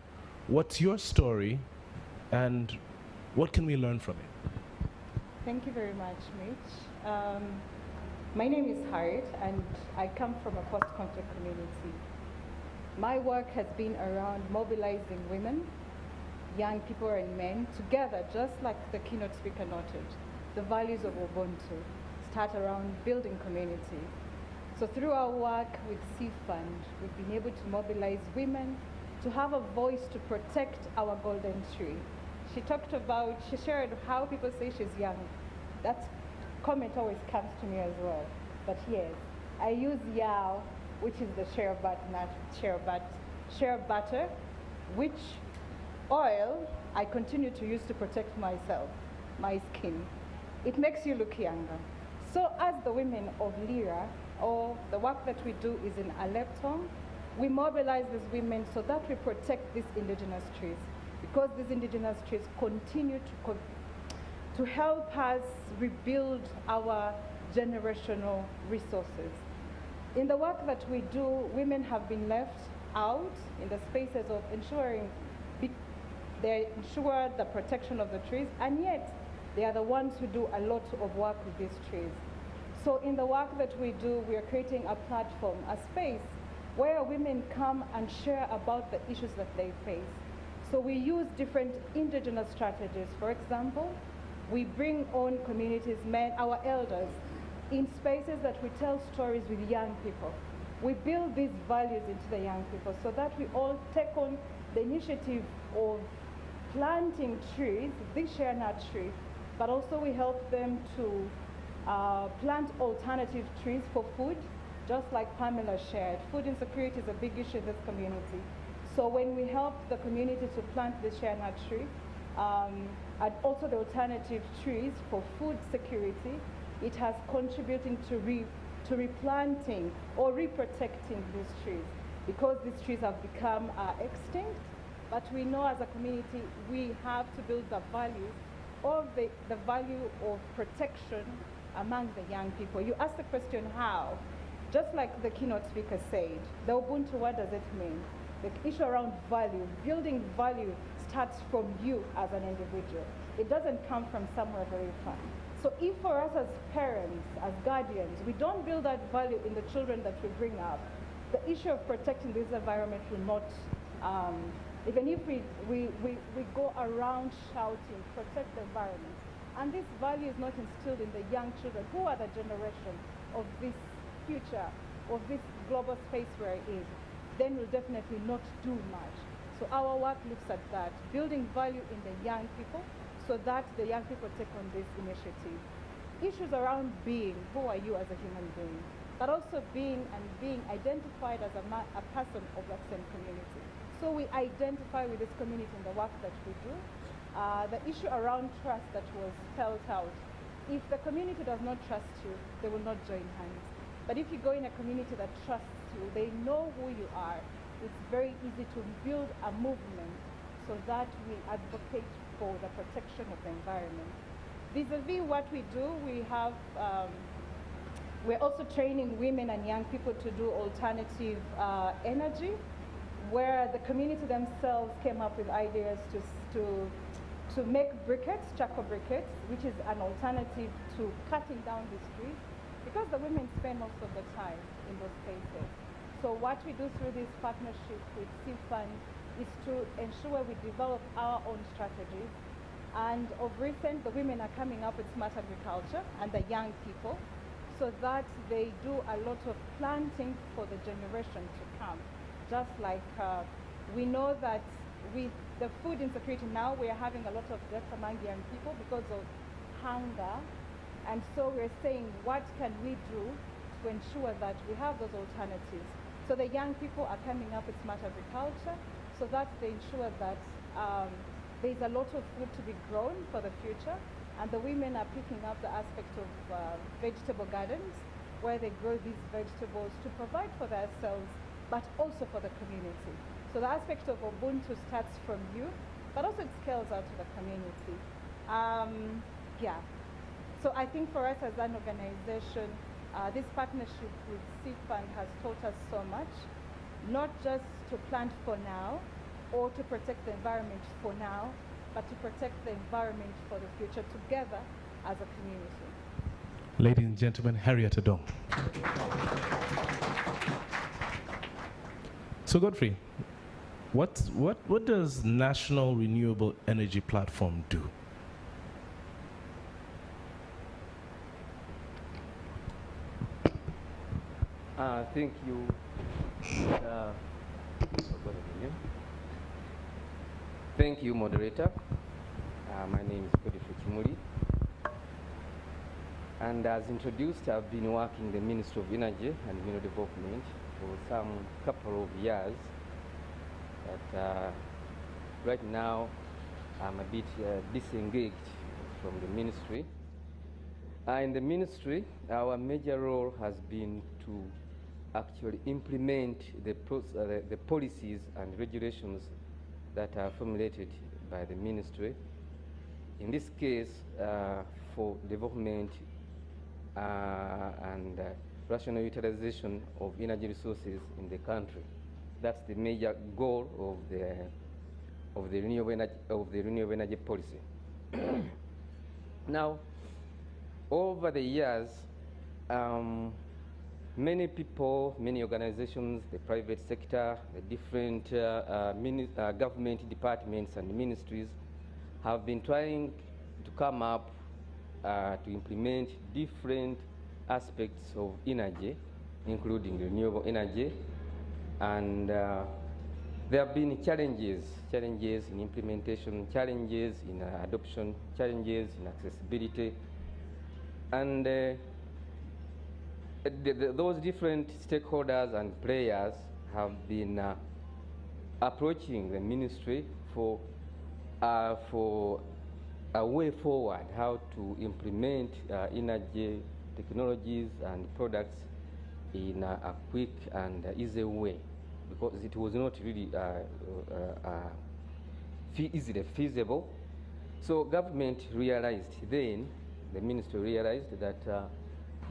what's your story and what can we learn from it? Thank you very much, Mitch. My name is Harriet, and I come from a post-conflict community. My work has been around mobilizing women, young people and men together, just like the keynote speaker noted. The values of Ubuntu start around building community. So through our work with Sea Fund, we've been able to mobilize women to have a voice to protect our golden tree. She shared how people say she's young. That comment always comes to me as well. But yes, I use Yao, which is the shea butter, which oil I continue to use to protect myself, my skin. It makes you look younger. So as the women of Lira, or the work that we do is in Alepto, we mobilize these women so that we protect these indigenous trees, because these indigenous trees continue to help us rebuild our generational resources. In the work that we do, women have been left out in the spaces of ensuring they ensure the protection of the trees, and yet they are the ones who do a lot of work with these trees. So in the work that we do, we are creating a platform, a space where women come and share about the issues that they face. So we use different indigenous strategies. For example, we bring on communities, men, our elders, in spaces that we tell stories with young people. We build these values into the young people so that we all take on the initiative of planting trees, this share nut tree, but also we help them to plant alternative trees for food, just like Pamela shared. Food insecurity is a big issue in this community. So when we help the community to plant the share nut tree, and also the alternative trees for food security, it has contributing to replanting or reprotecting these trees, because these trees have become extinct. But we know as a community we have to build the value of the value of protection among the young people. You asked the question how. Just like the keynote speaker said, the Ubuntu, what does it mean? The issue around value, building value starts from you as an individual. It doesn't come from somewhere very far. So if for us as parents, as guardians, we don't build that value in the children that we bring up, the issue of protecting this environment will not, even if we go around shouting, protect the environment, and this value is not instilled in the young children, who are the generation of this future, of this global space where it is, then we'll definitely not do much. So our work looks at that, building value in the young people so that the young people take on this initiative. Issues around being, who are you as a human being, but also being identified as a person of that same community. So we identify with this community in the work that we do. The issue around trust that was spelled out. If the community does not trust you, they will not join hands. But if you go in a community that trusts you, they know who you are, it's very easy to build a movement so that we advocate for the protection of the environment. Vis-a-vis what we do, we're also training women and young people to do alternative energy, where the community themselves came up with ideas to make briquettes, charcoal briquettes, which is an alternative to cutting down these trees, because the women spend most of the time in those spaces. So what we do through this partnership with Sea Fund is to ensure we develop our own strategies. And of recent, the women are coming up with smart agriculture and the young people, so that they do a lot of planting for the generation to come. Just like we know that with the food insecurity now, we are having a lot of deaths among young people because of hunger. And so we're saying, what can we do to ensure that we have those alternatives? So the young people are coming up with smart agriculture so that they ensure that there's a lot of food to be grown for the future. And the women are picking up the aspect of vegetable gardens, where they grow these vegetables to provide for themselves, but also for the community. So the aspect of Ubuntu starts from you, but also it scales out to the community. Yeah. So I think for us as an organization, this partnership with Fund has taught us so much, not just to plant for now or to protect the environment for now, but to protect the environment for the future together as a community. Ladies and gentlemen, Harriet Adom. So Godfrey, what does National Renewable Energy Platform do? Thank you. Thank you, moderator. My name is Godfrey Kimuli. And as introduced, I've been working in the Ministry of Energy and Mineral Development for some couple of years. But right now, I'm a bit disengaged from the ministry. In the ministry, our major role has been to actually implement the policies and regulations that are formulated by the ministry. In this case, for development and rational utilization of energy resources in the country. That's the major goal of the renewable energy policy. Now, over the years, many people, many organizations, the private sector, the different government departments and ministries have been trying to come up to implement different aspects of energy, including renewable energy. And there have been challenges in implementation, challenges in adoption, challenges in accessibility. And those different stakeholders and players have been approaching the ministry for a way forward, how to implement energy technologies and products in a quick and easy way, because it was not really easily feasible. So government realized then, the ministry realized that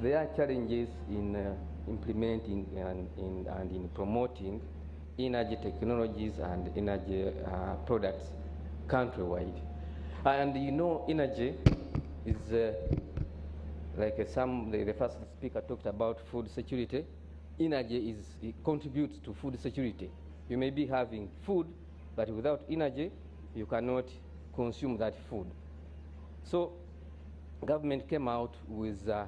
there are challenges in implementing and in promoting energy technologies and energy products countrywide. And you know, energy is like the first speaker talked about food security. Energy it contributes to food security. You may be having food, but without energy, you cannot consume that food. So government came out with a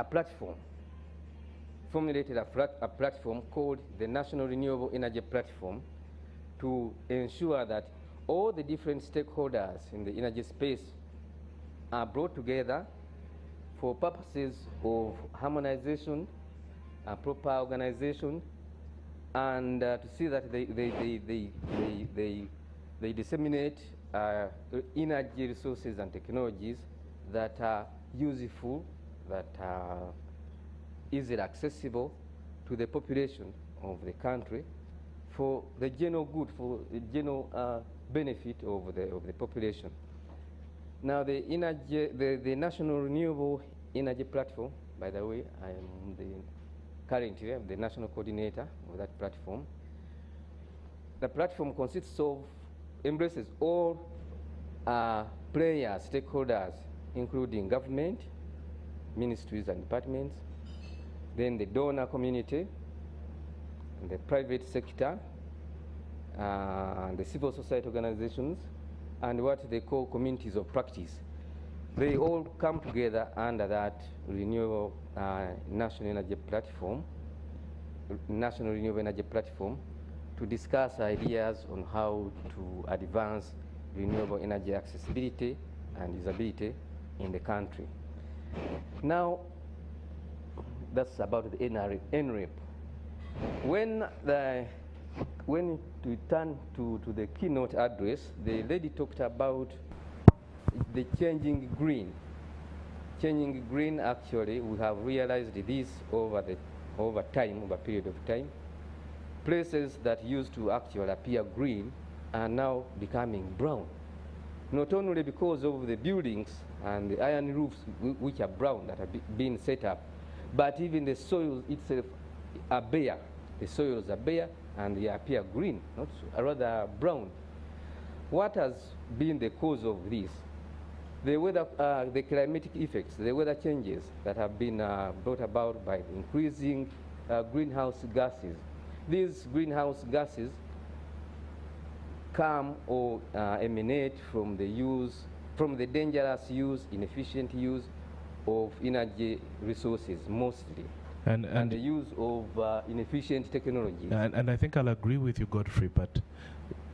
platform, formulated a platform called the National Renewable Energy Platform, to ensure that all the different stakeholders in the energy space are brought together for purposes of harmonization, proper organization, and to see that they disseminate energy resources and technologies that are useful, that are easily accessible to the population of the country for the general good, for the general benefit of the population. Now, the National Renewable Energy Platform, by the way, I am currently the national coordinator of that platform. The platform embraces all players, stakeholders, including government, ministries and departments, then the donor community, the private sector, the civil society organizations, and what they call communities of practice. They all come together under that renewable national energy platform, national renewable energy platform, to discuss ideas on how to advance renewable energy accessibility and usability in the country. Now, that's about the NREP. When we turn to the keynote address, the lady talked about the changing green. Changing green, actually, we have realized this over a period of time. Places that used to actually appear green are now becoming brown. Not only because of the buildings and the iron roofs which are brown that are being set up, but even the soils itself are bare. The soils are bare and they appear green, not rather brown. What has been the cause of this? The weather, the climatic effects, the weather changes that have been brought about by increasing greenhouse gases. These greenhouse gases come or emanate from the dangerous use, inefficient use of energy resources mostly, and the use of inefficient technologies. And I think I'll agree with you, Godfrey, but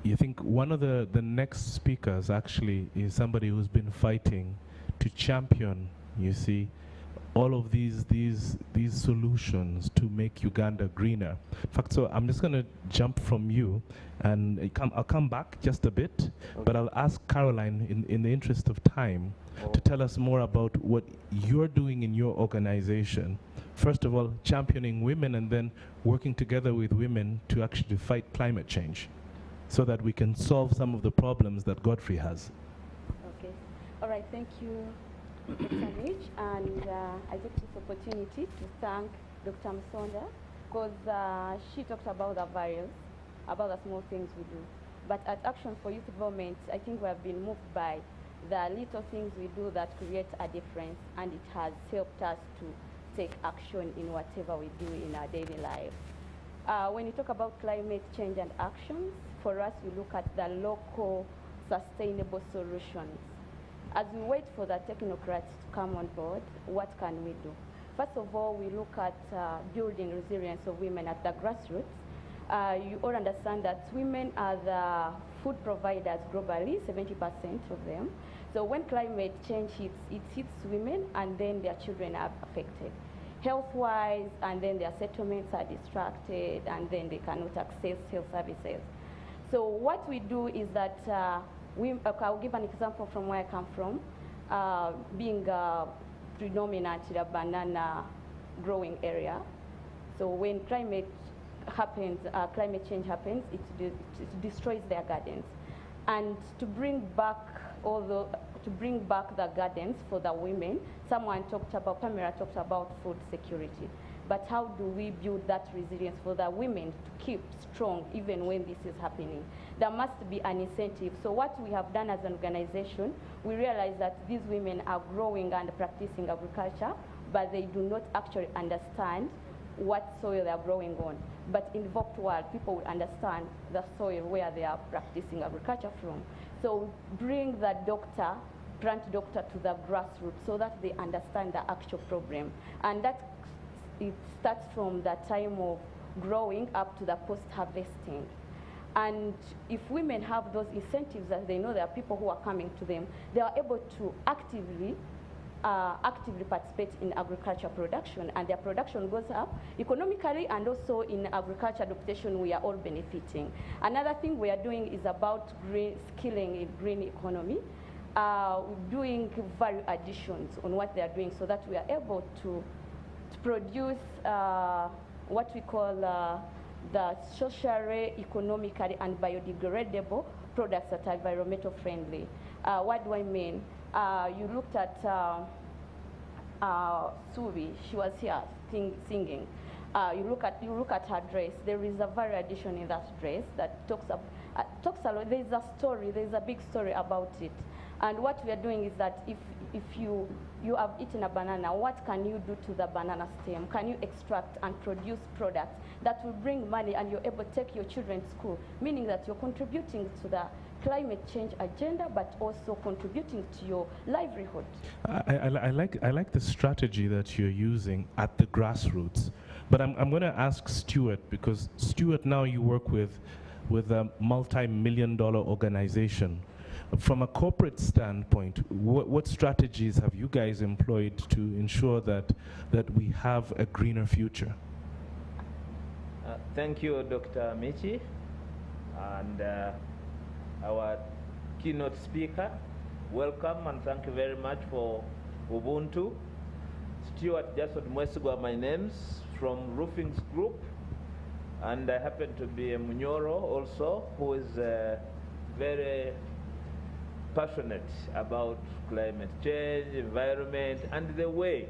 you think one of the next speakers actually is somebody who's been fighting to champion, you see, all of these solutions to make Uganda greener. In fact, so I'm just going to jump from you, and I'll come back just a bit, okay. But I'll ask Caroline, in the interest of time, to tell us more about what you're doing in your organization. First of all, championing women, and then working together with women to actually fight climate change, so that we can solve some of the problems that Godfrey has. Okay. All right. Thank you, Dr. Rich. And I take this opportunity to thank Dr. Msonda, because she talked about the various, about the small things we do. But at Action for Youth Development, I think we have been moved by the little things we do that create a difference, and it has helped us to take action in whatever we do in our daily life. When you talk about climate change and actions, for us, we look at the local sustainable solutions. As we wait for the technocrats to come on board, what can we do? First of all, we look at building resilience of women at the grassroots. You all understand that women are the food providers globally, 70% of them. So when climate change hits, it hits women, and then their children are affected health-wise, and then their settlements are distracted, and then they cannot access health services. So what we do is that I'll give an example from where I come from, being predominantly a banana growing area. So when climate change happens, it destroys their gardens. And to bring back the gardens for the women, Pamela talked about food security. But how do we build that resilience for the women to keep strong even when this is happening? There must be an incentive. So what we have done as an organization, we realize that these women are growing and practicing agriculture, but they do not actually understand what soil they are growing on. But in the developed world, people will understand the soil where they are practicing agriculture from. So bring the plant doctor to the grassroots so that they understand the actual problem. And that it starts from the time of growing up to the post-harvesting. And if women have those incentives that they know there are people who are coming to them, they are able to actively participate in agriculture production, and their production goes up economically, and also in agriculture adaptation we are all benefiting. Another thing we are doing is about skilling in green economy, doing value additions on what they are doing so that we are able to produce what we call the socially, economically, and biodegradable products that are environmental friendly. What do I mean? You looked at Suvi, she was here singing. You look at her dress. There is a value addition in that dress that talks a lot. There's a story. There's a big story about it. And what we are doing is that if you have eaten a banana, what can you do to the banana stem? Can you extract and produce products that will bring money and you're able to take your children to school, meaning that you're contributing to the climate change agenda, but also contributing to your livelihood. I like the strategy that you're using at the grassroots. But I'm going to ask Stuart, because Stuart, now you work with a multi-million-dollar organization. From a corporate standpoint, what strategies have you guys employed to ensure that we have a greener future? Thank you, Dr. Michi, and our keynote speaker. Welcome, and thank you very much for Ubuntu. Stuart Jason Mwesugwa, my name's from Roofings Group, and I happen to be a Munyoro also, who is very passionate about climate change, environment, and the way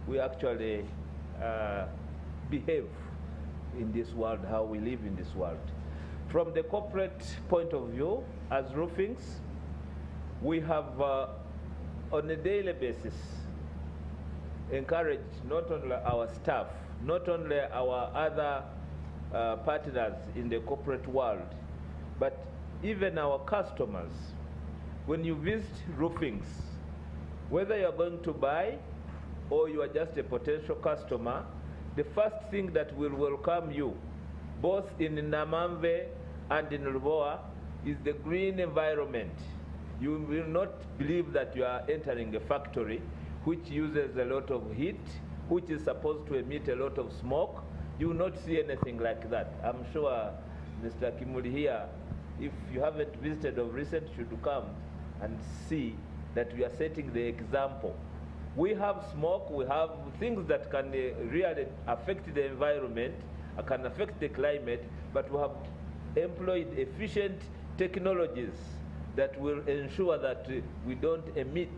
we actually behave in this world, how we live in this world. From the corporate point of view, as Roofings, we have on a daily basis encouraged not only our staff, not only our other partners in the corporate world, but even our customers. When you visit Roofings, whether you're going to buy or you are just a potential customer, the first thing that will welcome you, both in Namamve and in Luboa, is the green environment. You will not believe that you are entering a factory which uses a lot of heat, which is supposed to emit a lot of smoke. You will not see anything like that. I'm sure Mr. Kimuli here, if you haven't visited of recent, should come and see that we are setting the example. We have smoke, we have things that can really affect the environment, can affect the climate, but we have employed efficient technologies that will ensure that we don't emit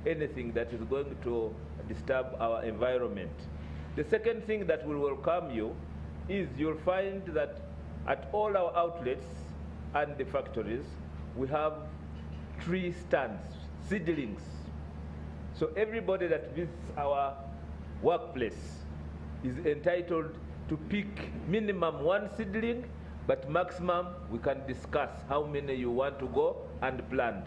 anything that is going to disturb our environment. The second thing that will welcome you is you'll find that at all our outlets and the factories, we have tree stands, seedlings. So everybody that visits our workplace is entitled to pick minimum one seedling, but maximum we can discuss how many you want to go and plant.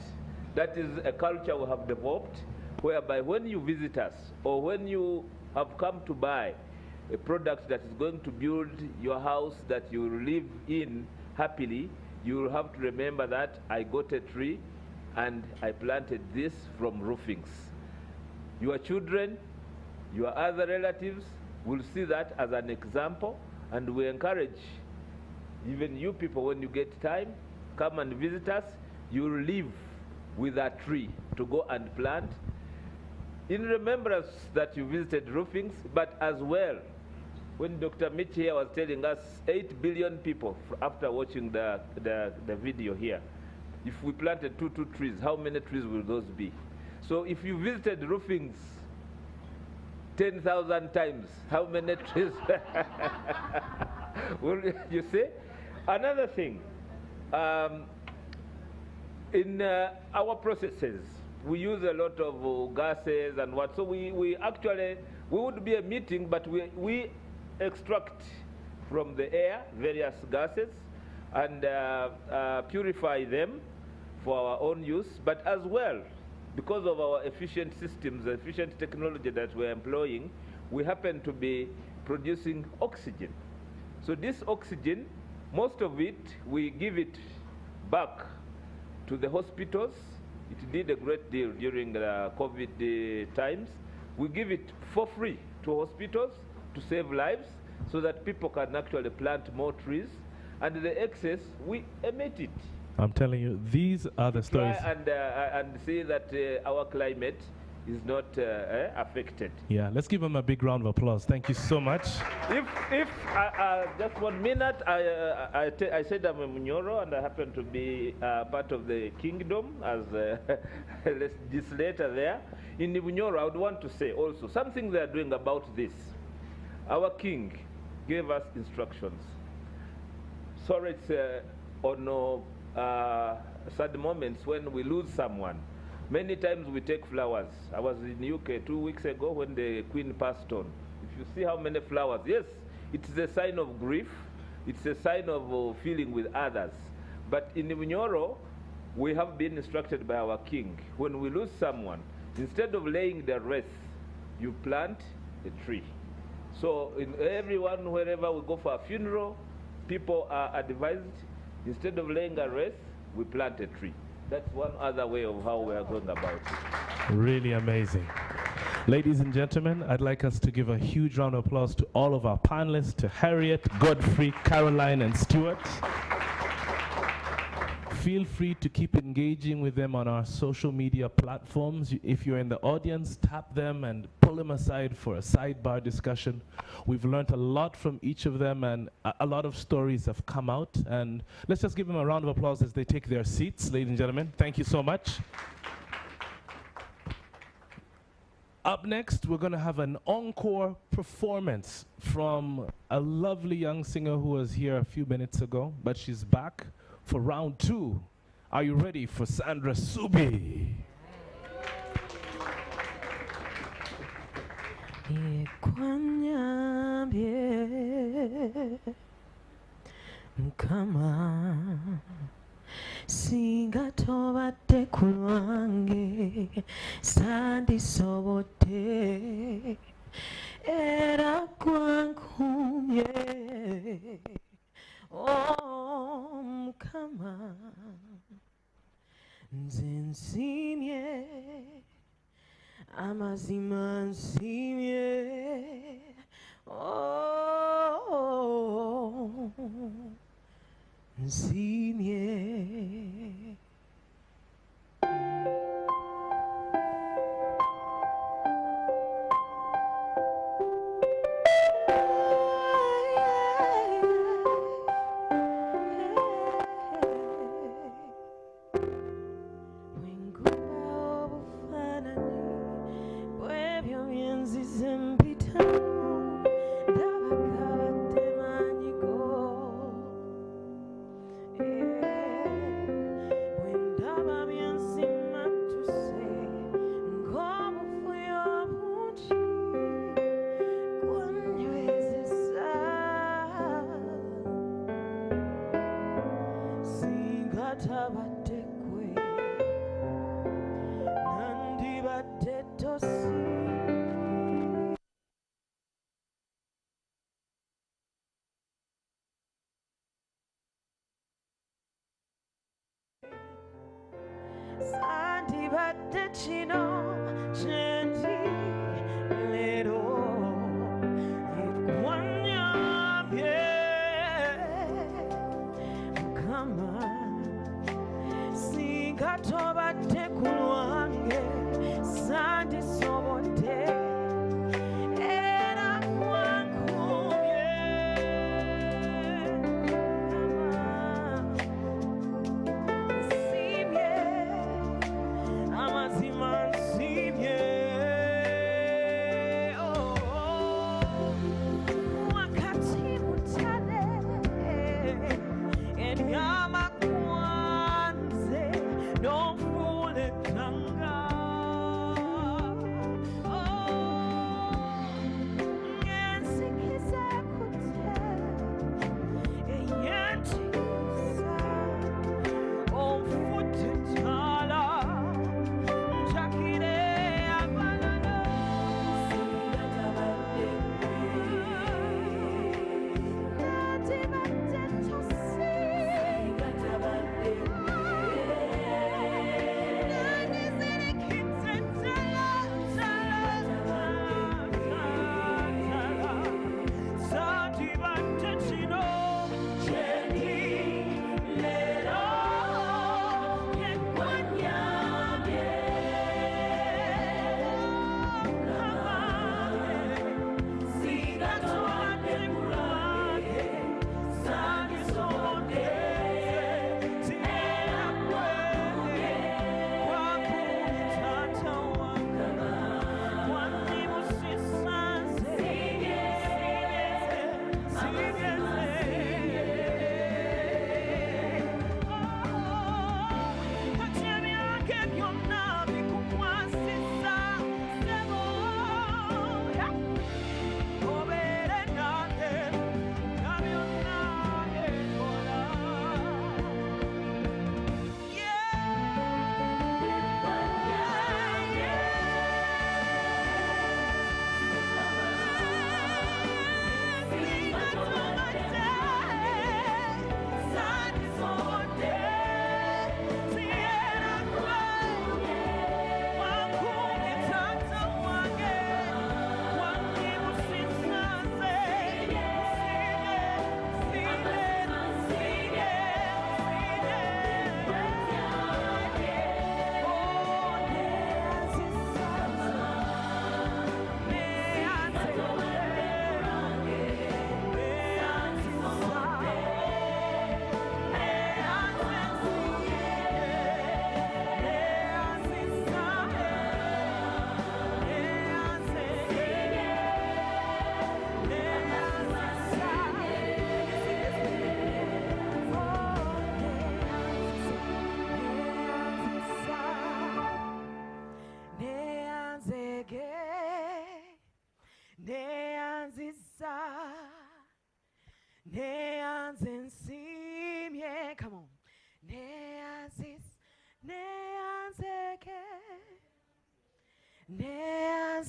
That is a culture we have developed, whereby when you visit us or when you have come to buy a product that is going to build your house that you will live in happily, you will have to remember that I got a tree and I planted this from Roofings. Your children, your other relatives will see that as an example, and we encourage even you people, when you get time, come and visit us. You will live with a tree to go and plant in remembrance that you visited Roofings, but as well, when Dr. Mitch here was telling us 8 billion people after watching the video here, if we planted two trees, how many trees will those be? So if you visited Roofings 10,000 times, how many trees will you see? Another thing, in our processes, we use a lot of gases and what. So we actually, we would be a meeting, but we extract from the air various gases and purify them for our own use, but as well, because of our efficient systems, efficient technology that we're employing, we happen to be producing oxygen. So this oxygen, most of it, we give it back to the hospitals. It did a great deal during the COVID times. We give it for free to hospitals to save lives so that people can actually plant more trees, and the excess, we emit it. I'm telling you, these are the stories. And see that our climate is not affected. Yeah, let's give them a big round of applause. Thank you so much. If just 1 minute, I said I'm a Munyoro, and I happen to be part of the kingdom as a legislator there. In the Munyoro, I would want to say also something they are doing about this. Our king gave us instructions. Sorry, it's on sad moments when we lose someone. Many times we take flowers. I was in UK 2 weeks ago when the Queen passed on. If you see how many flowers, yes, it's a sign of grief. It's a sign of feeling with others. But in Bunyoro, we have been instructed by our king, when we lose someone, instead of laying the wreath, you plant a tree. So in everyone, wherever we go for a funeral, people are advised, instead of laying a wreath, we plant a tree. That's one other way of how we are going about it. Really amazing. Ladies and gentlemen, I'd like us to give a huge round of applause to all of our panelists, to Harriet, Godfrey, Caroline, and Stuart. Feel free to keep engaging with them on our social media platforms. If you're in the audience, tap them and pull them aside for a sidebar discussion. We've learned a lot from each of them, and a lot of stories have come out. And let's just give them a round of applause as they take their seats, ladies and gentlemen. Thank you so much. Up next, we're going to have an encore performance from a lovely young singer who was here a few minutes ago, but she's back for round 2. Are you ready for Sandra Subi? Singatoba te kulwange sandi sobote era kwankumye Mukama nze nsimye amazima nsimye nsimye Don't fool it.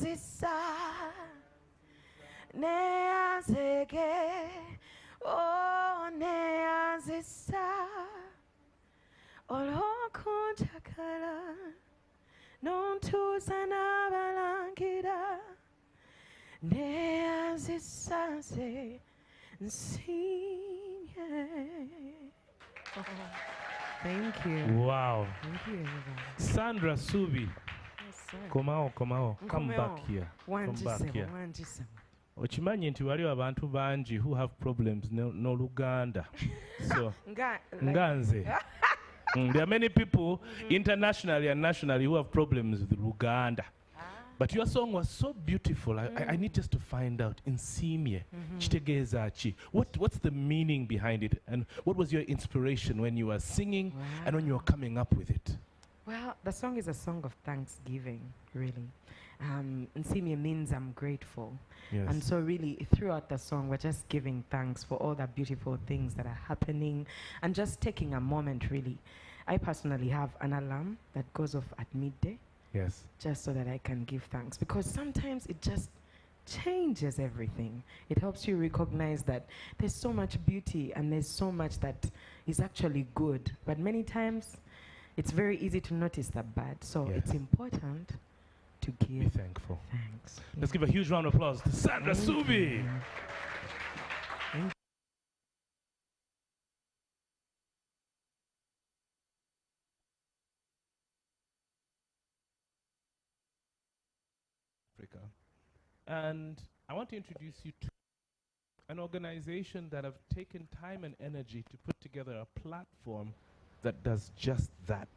neazisa neazeke oh neazisa olokunjakala nontuusa n'abalangira neazisa nze nsiimye. Thank you. Wow. Thank you, everybody. Sandra Subi. Yes, sir. Come on. Come back here. Come back here. Ochimanyi nti waliwo abantu bangi who have problems no Luganda. So nganze. There are many people internationally and nationally who have problems with Luganda. But your song was so beautiful. I need just to find out. Insimye, chitegezachi. What's the meaning behind it? And what was your inspiration when you were singing and when you were coming up with it? Well, the song is a song of thanksgiving, really. Nsimye means I'm grateful. Yes. And so really, throughout the song, we're just giving thanks for all the beautiful things that are happening and just taking a moment, really. I personally have an alarm that goes off at midday. Yes. Just so that I can give thanks. Because sometimes it just changes everything. It helps you recognize that there's so much beauty and there's so much that is actually good. But many times, it's very easy to notice the bad. So it's important to give Be thankful. Thanks. Let's give a huge round of applause to Sandra Subi. Africa. And I want to introduce you to an organization that have taken time and energy to put together a platform that does just that.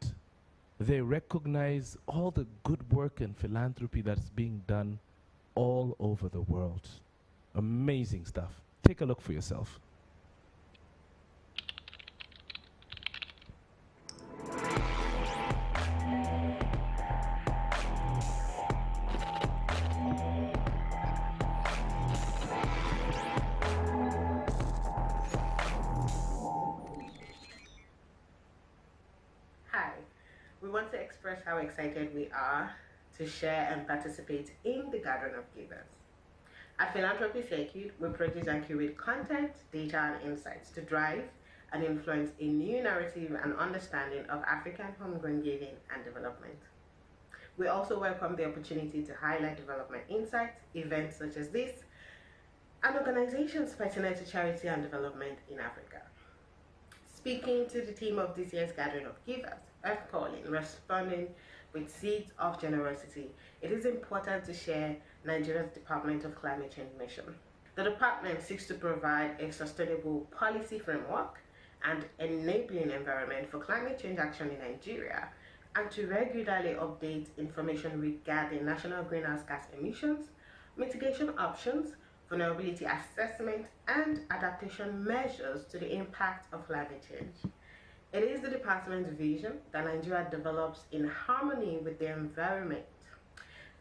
They recognize all the good work and philanthropy that's being done all over the world. Amazing stuff. Take a look for yourself. How excited we are to share and participate in the Gathering of Givers. At Philanthropy Circuit, we produce and curate content, data, and insights to drive and influence a new narrative and understanding of African homegrown giving and development. We also welcome the opportunity to highlight development insights, events such as this, and organizations pertinent to charity and development in Africa. Speaking to the theme of this year's Gathering of Givers, Earth Calling, responding with seeds of generosity, it is important to share Nigeria's Department of Climate Change mission. The department seeks to provide a sustainable policy framework and enabling environment for climate change action in Nigeria, and to regularly update information regarding national greenhouse gas emissions, mitigation options, vulnerability assessment, and adaptation measures to the impact of climate change. It is the department's vision that Nigeria develops in harmony with the environment.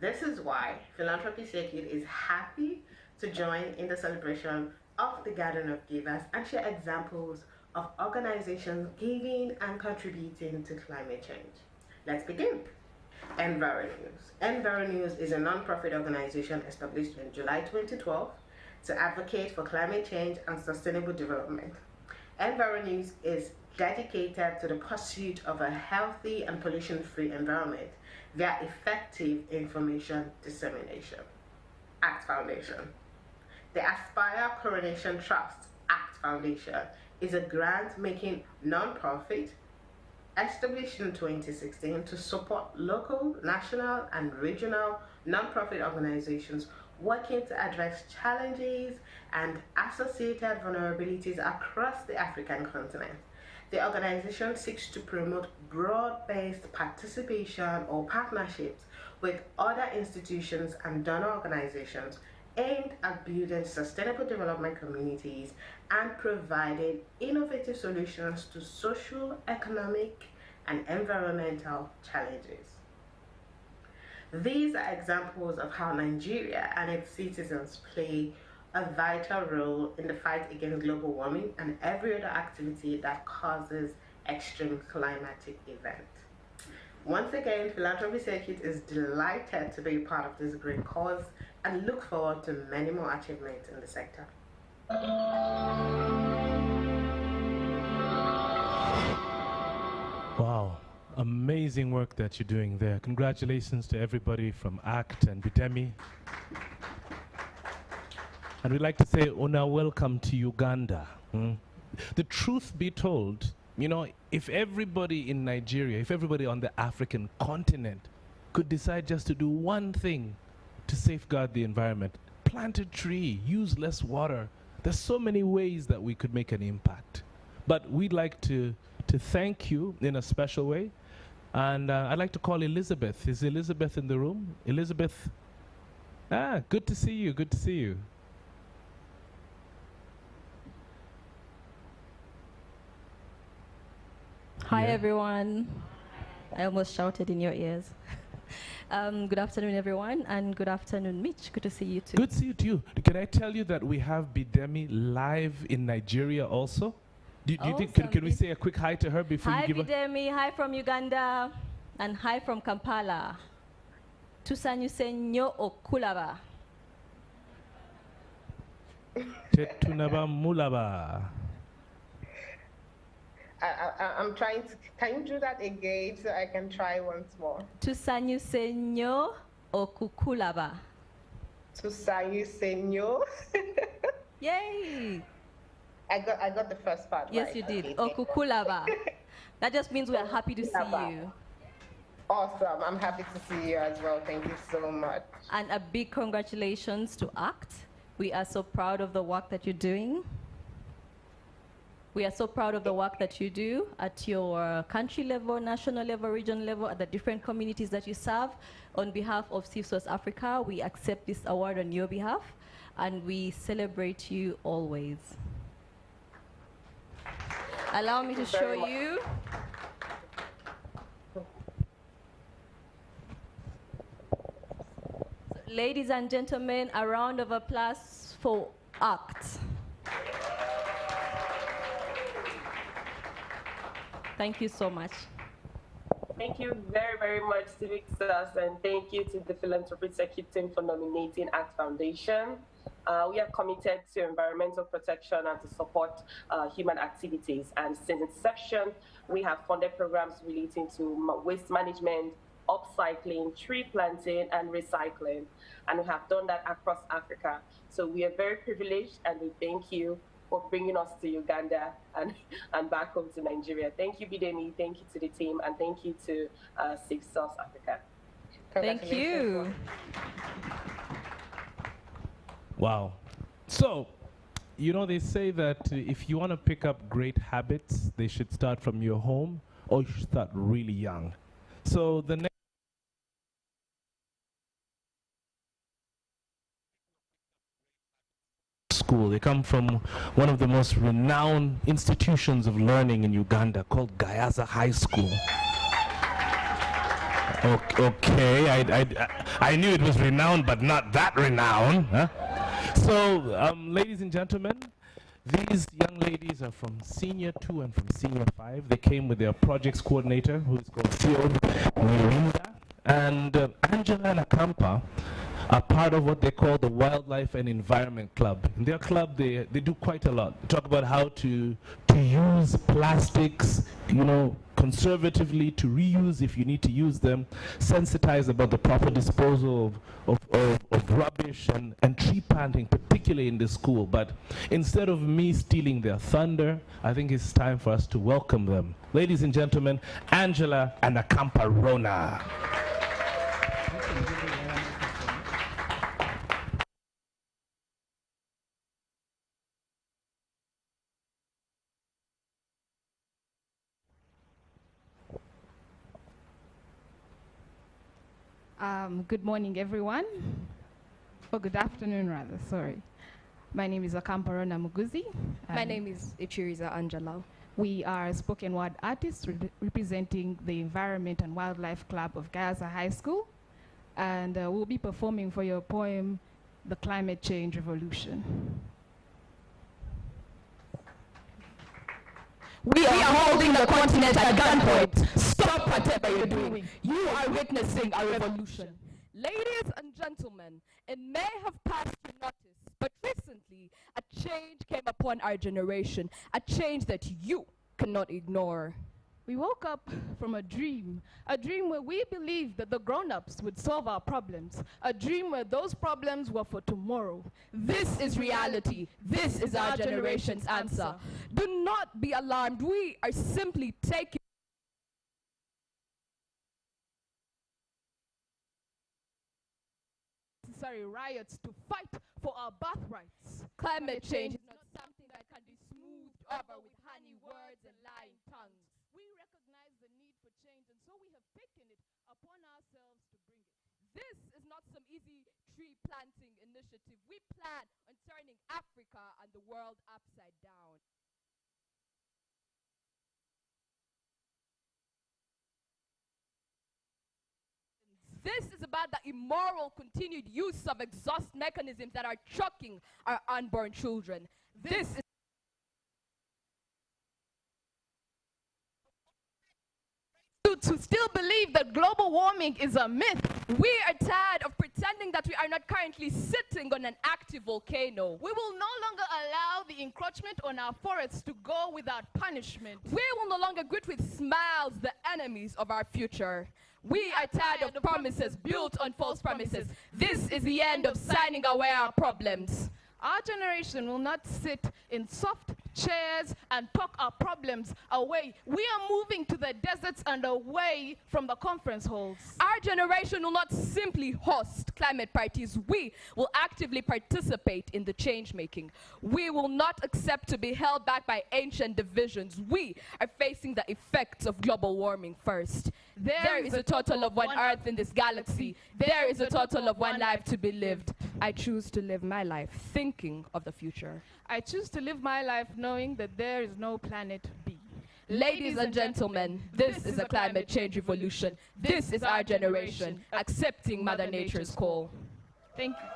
This is why Philanthropy Circuit is happy to join in the celebration of the Gathering of Givers and share examples of organizations giving and contributing to climate change. Let's begin. EnviroNews. EnviroNews is a non-profit organization established in July 2012 to advocate for climate change and sustainable development. EnviroNews is dedicated to the pursuit of a healthy and pollution-free environment via effective information dissemination. ACT Foundation. The Aspire Coronation Trust, ACT Foundation, is a grant-making non-profit established in 2016 to support local, national, and regional non-profit organizations working to address challenges and associated vulnerabilities across the African continent. The organization seeks to promote broad-based participation or partnerships with other institutions and donor organizations aimed at building sustainable development communities and providing innovative solutions to social, economic, and environmental challenges. These are examples of how Nigeria and its citizens play a vital role in the fight against global warming and every other activity that causes extreme climatic events. Once again, Philanthropy Circuit is delighted to be part of this great cause and look forward to many more achievements in the sector. Wow, amazing work that you're doing there. Congratulations to everybody from ACT and Bidemi. And we'd like to say, Una, welcome to Uganda. The truth be told, you know, if everybody in Nigeria, if everybody on the African continent could decide just to do one thing to safeguard the environment, plant a tree, use less water, there's so many ways that we could make an impact. But we'd like to thank you in a special way. And I'd like to call Elizabeth. Is Elizabeth in the room? Elizabeth? Good to see you, good to see you. Hi, everyone. I almost shouted in your ears. Good afternoon, everyone, and good afternoon, Mitch. Good to see you too. Good to see you too. Can I tell you that we have Bidemi live in Nigeria also? Can we say a quick hi to her before you give her? Hi, Bidemi. Hi from Uganda, and hi from Kampala. Tusanyusenyo okulaba. Tetunaba mulaba. I'm trying to, can you do that again so I can try once more? Tusanyusenyo okukulaba. Tusanyusenyo. Yay! I got the first part yes, right. Yes, you did. Okay. Okukulaba. That just means we are happy to see you. Awesome. I'm happy to see you as well. Thank you so much. And a big congratulations to ACT. We are so proud of the work that you're doing. We are so proud of the work that you do at your country level, national level, regional level, at the different communities that you serve. On behalf of CIFSOS Africa, we accept this award on your behalf, and we celebrate you always. Allow me to show you. So, ladies and gentlemen, a round of applause for ACT. Thank you so much. Thank you very, very much, Civic Stars, and thank you to the Philanthropy Circuit team for nominating ACT Foundation. We are committed to environmental protection and to support human activities. And since inception, we have funded programs relating to waste management, upcycling, tree planting, and recycling. And we have done that across Africa. So we are very privileged, and we thank you for bringing us to Uganda and back home to Nigeria. Thank you, Bidemi. Thank you to the team, and thank you to CIFSOS Africa. Thank you. Wow. So, you know, they say that if you want to pick up great habits, they should start from your home, or you should start really young. So the next school, they come from one of the most renowned institutions of learning in Uganda called Gayaza High School. Okay, I knew it was renowned, but not that renowned. Huh? So, ladies and gentlemen, these young ladies are from Senior 2 and from Senior 5. They came with their projects coordinator, who is called Theo Mirinda, and Angela and Akampa are part of what they call the Wildlife and Environment Club. In their club, they do quite a lot. They talk about how to use plastics, you know, conservatively, to reuse if you need to use them, sensitize about the proper disposal of rubbish and tree planting, particularly in the school. But instead of me stealing their thunder, I think it's time for us to welcome them. Ladies and gentlemen, Angela and Akampa Rona. Good morning, everyone. Or good afternoon, rather, sorry. My name is Akampa Rona Muguzi. My name is Ichiriza Angela. We are spoken word artists representing the Environment and Wildlife Club of Gaza High School. And we'll be performing for your poem, The Climate Change Revolution. We are holding the continent at gunpoint. Stop whatever you doing? You are witnessing a revolution. Ladies and gentlemen, it may have passed unnoticed, but recently a change came upon our generation, a change that you cannot ignore. We woke up from a dream where we believed that the grown-ups would solve our problems, a dream where those problems were for tomorrow. This is reality. This is our generation's answer. Do not be alarmed. We are simply taking necessary riots to fight for our birthrights. Climate change is not something that can be smoothed over with honey words and lying tongues. We recognize the need for change, and so we have taken it upon ourselves to bring it. This is not some easy tree planting initiative. We plan on turning Africa and the world upside down. This is about the immoral continued use of exhaust mechanisms that are choking our unborn children. This is to still believe that global warming is a myth. We are tired of pretending that we are not currently sitting on an active volcano. We will no longer allow the encroachment on our forests to go without punishment. We will no longer greet with smiles the enemies of our future. We are tired of promises built on false promises. This is the end of signing away our problems. Our generation will not sit in soft chairs and talk our problems away. We are moving to the deserts and away from the conference halls. Our generation will not simply host climate parties. We will actively participate in the change making. We will not accept to be held back by ancient divisions. We are facing the effects of global warming first. There is a total of one Earth in this galaxy. There is a total of one life to be lived. I choose to live my life thinking of the future. I choose to live my life knowing that there is no planet B. Ladies and gentlemen, this is a climate change revolution. This is our generation, accepting Mother Nature's call. Thank you.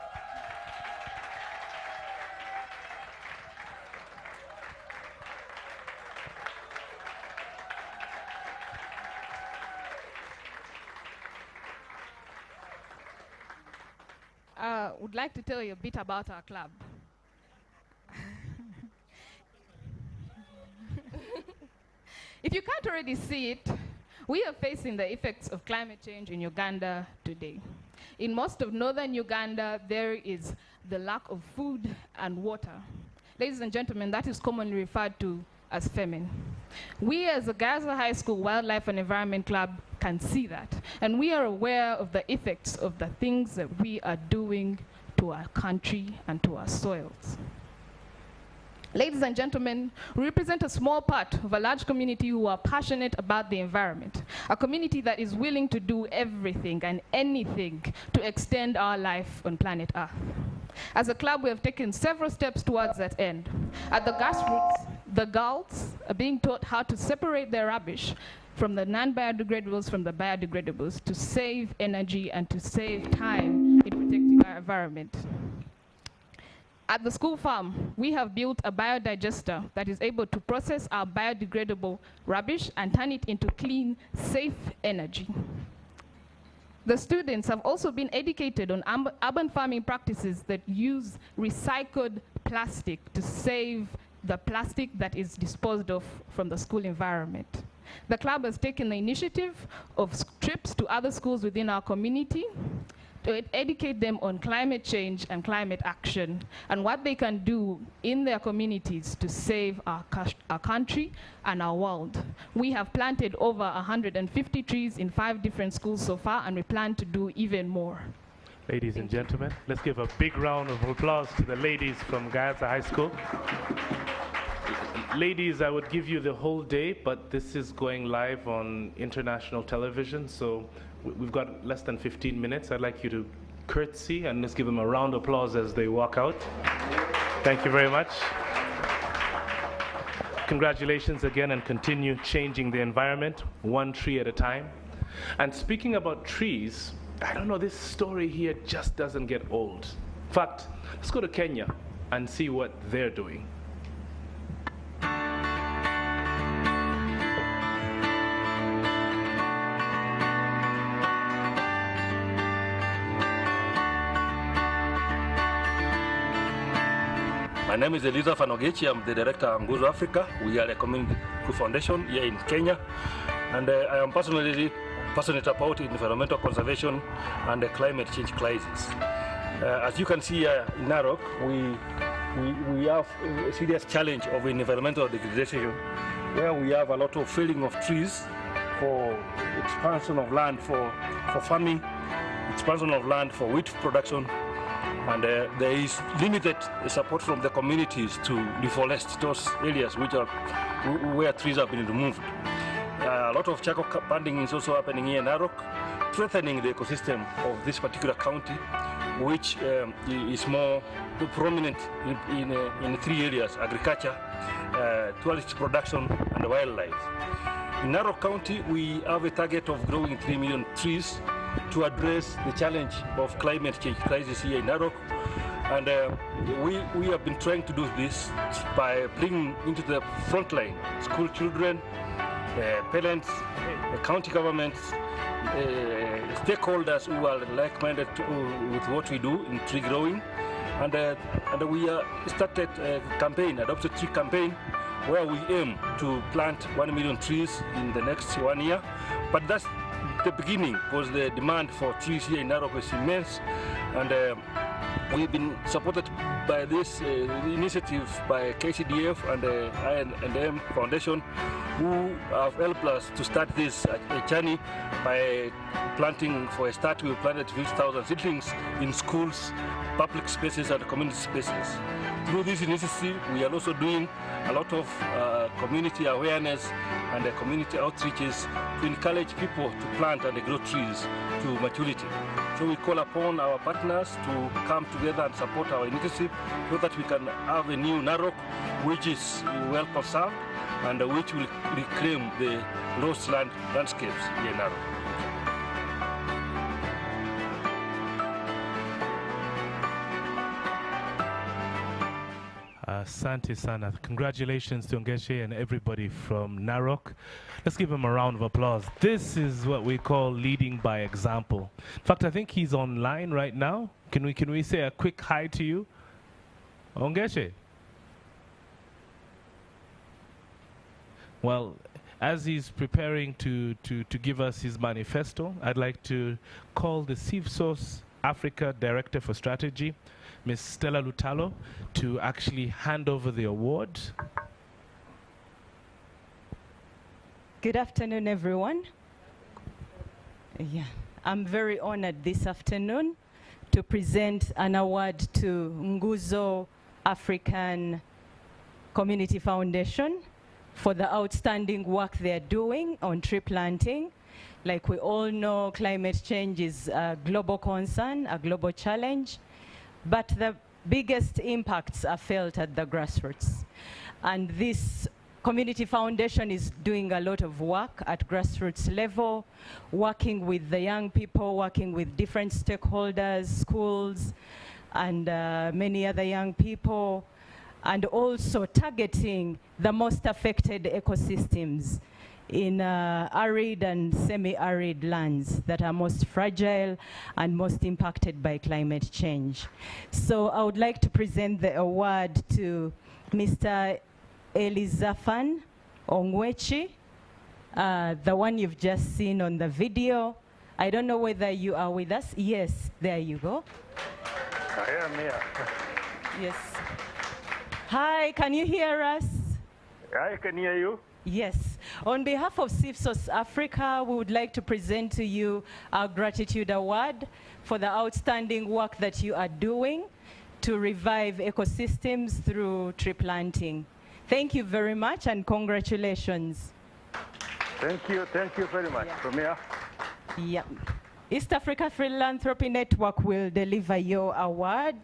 Would like to tell you a bit about our club. If you can't already see it, we are facing the effects of climate change in Uganda today. In most of northern Uganda, there is the lack of food and water. Ladies and gentlemen, that is commonly referred to as famine. We as the Gaza High School Wildlife and Environment Club can see that, and we are aware of the effects of the things that we are doing to our country and to our soils. Ladies and gentlemen, we represent a small part of a large community who are passionate about the environment, a community that is willing to do everything and anything to extend our life on planet Earth. As a club, we have taken several steps towards that end. At the grassroots, the girls are being taught how to separate their rubbish from the non-biodegradables from the biodegradables to save energy and to save time in protecting our environment. At the school farm, we have built a biodigester that is able to process our biodegradable rubbish and turn it into clean, safe energy. The students have also been educated on urban farming practices that use recycled plastic to save the plastic that is disposed of from the school environment. The club has taken the initiative of trips to other schools within our community to educate them on climate change and climate action and what they can do in their communities to save our country and our world. We have planted over 150 trees in 5 different schools so far, and we plan to do even more. Ladies and gentlemen, let's give a big round of applause to the ladies from Gaza High School. Ladies, I would give you the whole day, but this is going live on international television, so we've got less than 15 minutes. I'd like you to curtsy and let's give them a round of applause as they walk out. Thank you very much. Congratulations again, and continue changing the environment one tree at a time. And speaking about trees, I don't know, this story here just doesn't get old. In fact, let's go to Kenya and see what they're doing. My name is Eliza Fanogechi. I'm the director of Nguzo Africa. We are a community foundation here in Kenya. And I am personally passionate about environmental conservation and the climate change crisis. As you can see in Narok, we have a serious challenge of environmental degradation, where we have a lot of felling of trees for expansion of land for farming, expansion of land for wheat production, and there is limited support from the communities to deforest those areas where trees have been removed. A lot of charcoal burning is also happening here in Narok, threatening the ecosystem of this particular county, which is more prominent in three areas: agriculture, tourist production, and wildlife. In Narok County, we have a target of growing 3 million trees to address the challenge of climate change crisis here in Narok. And we have been trying to do this by bringing into the front line school children, parents, county governments, stakeholders who are like-minded with what we do in tree growing. And we started a campaign, adopted tree campaign, where we aim to plant 1 million trees in the next 1 year. But that's the beginning, because the demand for trees here in Narok is immense. And we've been supported by this initiative by KCDF and the I&M Foundation, who have helped us to start this journey by planting. For a start, we planted 50,000 seedlings in schools, public spaces, and community spaces. Through this initiative, we are also doing a lot of community awareness and community outreaches to encourage people to plant and grow trees to maturity. So we call upon our partners to come together and support our initiative so that we can have a new Narok which is well conserved and which will reclaim the lost landscapes here in Narok. Asante sana. Congratulations to Ngeshe and everybody from Narok. Let's give him a round of applause. This is what we call leading by example. In fact, I think he's online right now. Can we say a quick hi to you? Ngeshe? Well, as he's preparing to give us his manifesto, I'd like to call the CIVSOS Africa Director for Strategy, Ms. Stella Lutalo, to actually hand over the award. Good afternoon, everyone. Yeah, I'm very honored this afternoon to present an award to Nguzo African Community Foundation for the outstanding work they're doing on tree planting. Like we all know, climate change is a global concern, a global challenge, but the biggest impacts are felt at the grassroots. And this community foundation is doing a lot of work at grassroots level, working with the young people, working with different stakeholders, schools, and many other young people, and also targeting the most affected ecosystems in arid and semi-arid lands that are most fragile and most impacted by climate change. So I would like to present the award to Mr. Elizafan Ongwechi, the one you've just seen on the video. I don't know whether you are with us. Yes, there you go. I am here. Yes. Hi, can you hear us? I can hear you. Yes. On behalf of CIVSOS Africa, we would like to present to you our gratitude award for the outstanding work that you are doing to revive ecosystems through tree planting. Thank you very much and congratulations. Thank you very much. From here. Yeah. East Africa Philanthropy Network will deliver your award.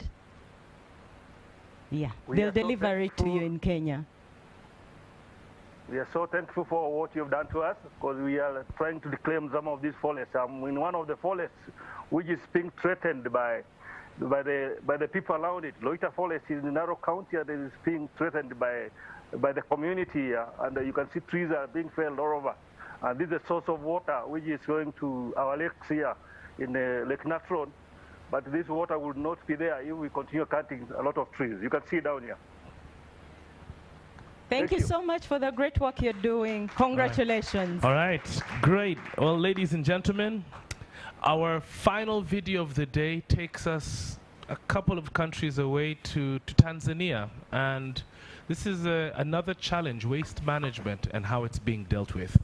Yeah, they'll deliver it to you in Kenya. We are so thankful for what you've done to us, because we are trying to reclaim some of these forests. I'm in one of the forests which is being threatened by the people around it. Loita Forest is in Narok County, and it is being threatened by the community, and you can see trees are being felled all over. And this is a source of water which is going to our lakes here in Lake Natron. But this water will not be there if we continue cutting a lot of trees. You can see down here. Thank you so much for the great work you're doing. Congratulations. All right, great. Well, ladies and gentlemen, our final video of the day takes us a couple of countries away to Tanzania. And this is another challenge, waste management and how it's being dealt with.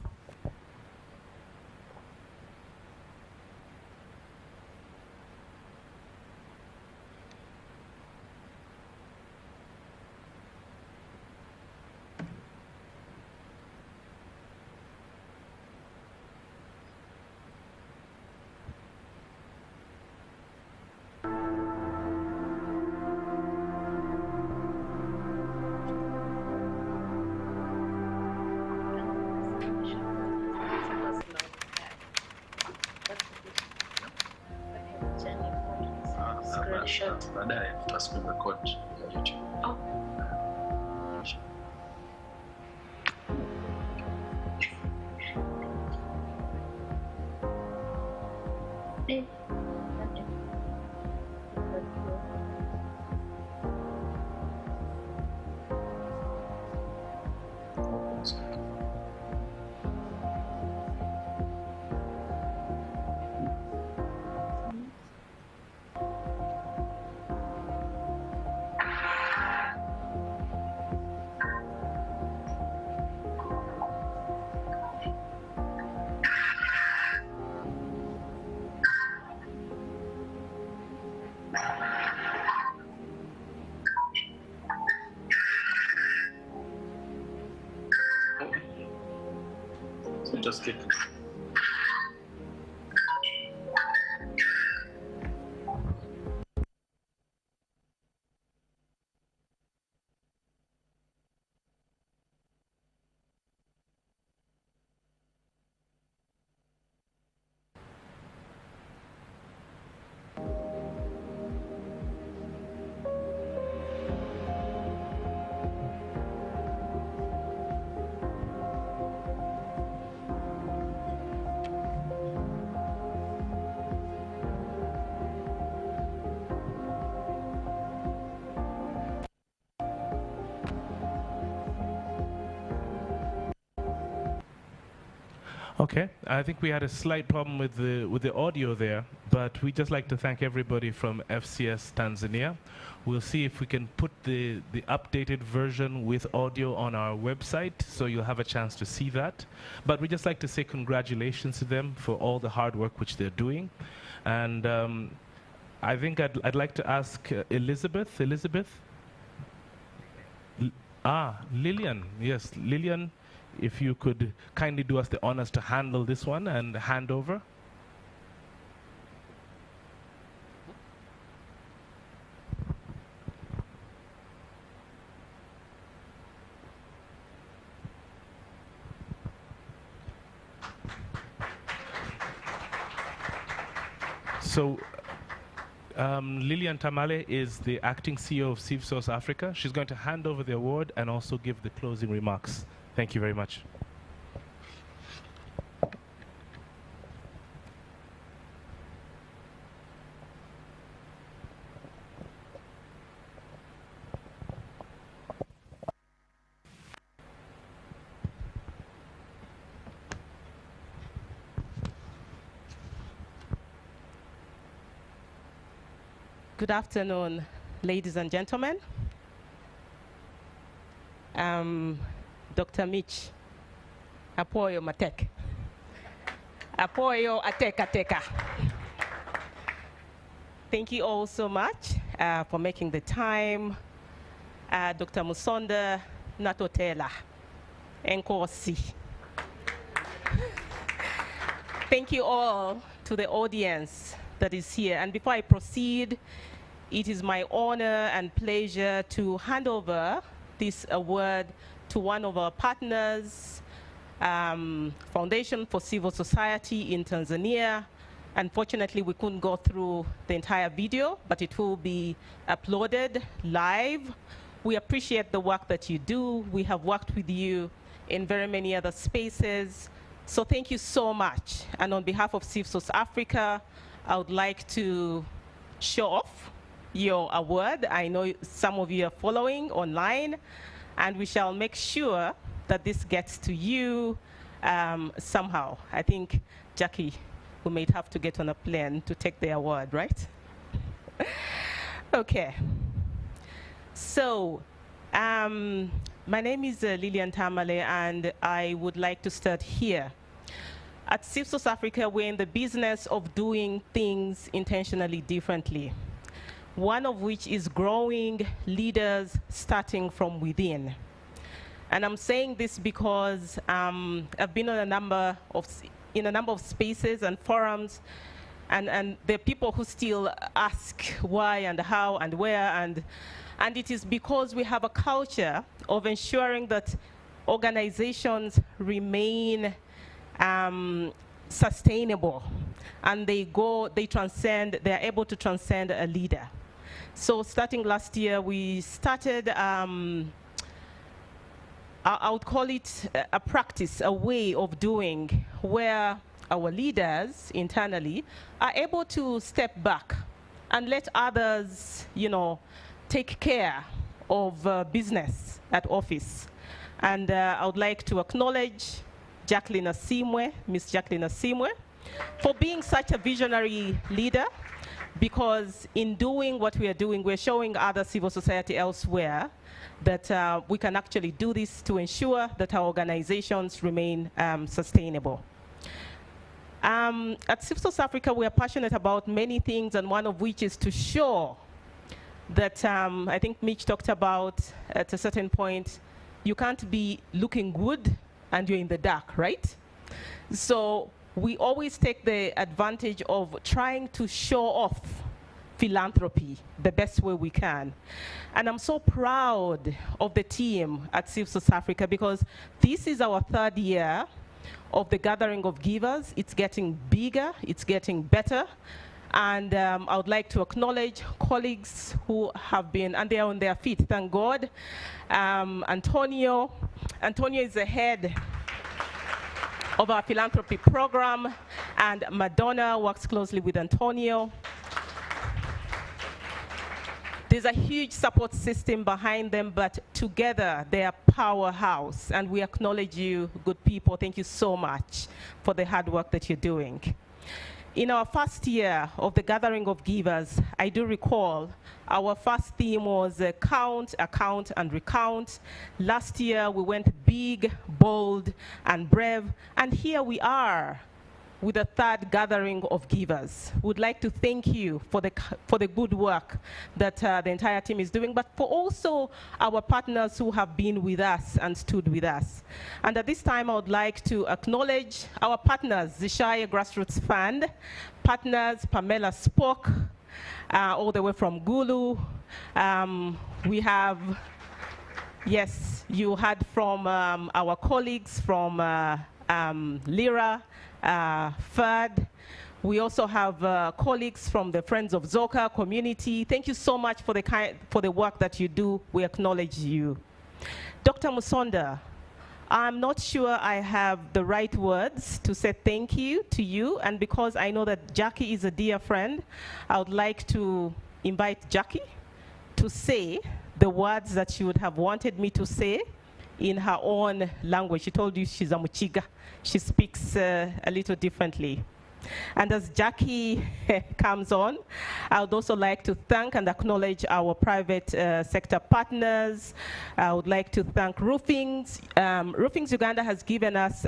Baadaye tutascreen record YouTube. Oh. So just click. Okay, I think we had a slight problem with the audio there, but we just like to thank everybody from FCS Tanzania. We'll see if we can put the updated version with audio on our website, so you'll have a chance to see that. But we just like to say congratulations to them for all the hard work which they're doing. And I think I'd like to ask Elizabeth. Lillian, yes, Lillian. If you could kindly do us the honors to handle this one and hand over. So Lillian Tamale is the acting CEO of CivSource Africa. She's going to hand over the award and also give the closing remarks. Thank you very much. Good afternoon, ladies and gentlemen. Dr. Mitch, apoyo matek. Apoyo ateka. Thank you all so much for making the time. Dr. Musonda Natotela, encore. Thank you all to the audience that is here. And before I proceed, it is my honor and pleasure to hand over this award to one of our partners, Foundation for Civil Society in Tanzania. Unfortunately, we couldn't go through the entire video, but it will be uploaded live. We appreciate the work that you do. We have worked with you in very many other spaces. So thank you so much. And on behalf of CivSource Africa, I would like to show off your award. I know some of you are following online. and we shall make sure that this gets to you somehow. I think, Jackie, we may have to get on a plane to take the award, right? Okay. So, my name is Lillian Tamale, and I would like to start here. At CIFSOS Africa, we're in the business of doing things intentionally differently, one of which is growing leaders starting from within. And I'm saying this because I've been on in a number of spaces and forums, and there are people who still ask why and how and where, and it is because we have a culture of ensuring that organizations remain sustainable, and they're able to transcend a leader. So starting last year, we started, I would call it a practice, a way of doing, where our leaders internally are able to step back and let others, take care of business at office. And I would like to acknowledge Jacqueline Asimwe, Miss Jacqueline Asimwe, for being such a visionary leader, because in doing what we are doing, we're showing other civil society elsewhere that we can actually do this to ensure that our organizations remain sustainable. At CIFSOS Africa, we are passionate about many things, and one of which is to show that I think Mitch talked about at a certain point, you can't be looking good and you're in the dark, right? So we always take the advantage of trying to show off philanthropy the best way we can. And I'm so proud of the team at CIFSOS Africa, because this is our 3rd year of the Gathering of Givers. It's getting bigger, it's getting better. And I would like to acknowledge colleagues who have been, and they are on their feet, thank God. Antonio is the head of our philanthropy program, and Madonna works closely with Antonio. There's a huge support system behind them, but together they are powerhouse, and we acknowledge you, good people. Thank you so much for the hard work that you're doing. In our first year of the Gathering of Givers, I do recall our first theme was count, account, and recount. Last year, we went big, bold, and brave. And here we are with the 3rd Gathering of Givers. We'd like to thank you for the good work that the entire team is doing, but for also our partners who have been with us and stood with us. And at this time, I would like to acknowledge our partners, the Shire Grassroots Fund, partners Pamela Spock, all the way from Gulu. We have, yes, you heard from our colleagues from Lira, FAD. We also have colleagues from the Friends of Zoka community. Thank you so much for the work that you do. We acknowledge you. Dr. Musonda, I'm not sure I have the right words to say thank you to you, and because I know that Jackie is a dear friend, I would like to invite Jackie to say the words that she would have wanted me to say in her own language. She told you she's a Muchiga. She speaks a little differently. And as Jackie comes on, I would also like to thank and acknowledge our private sector partners. I would like to thank Roofings. Roofings Uganda has given us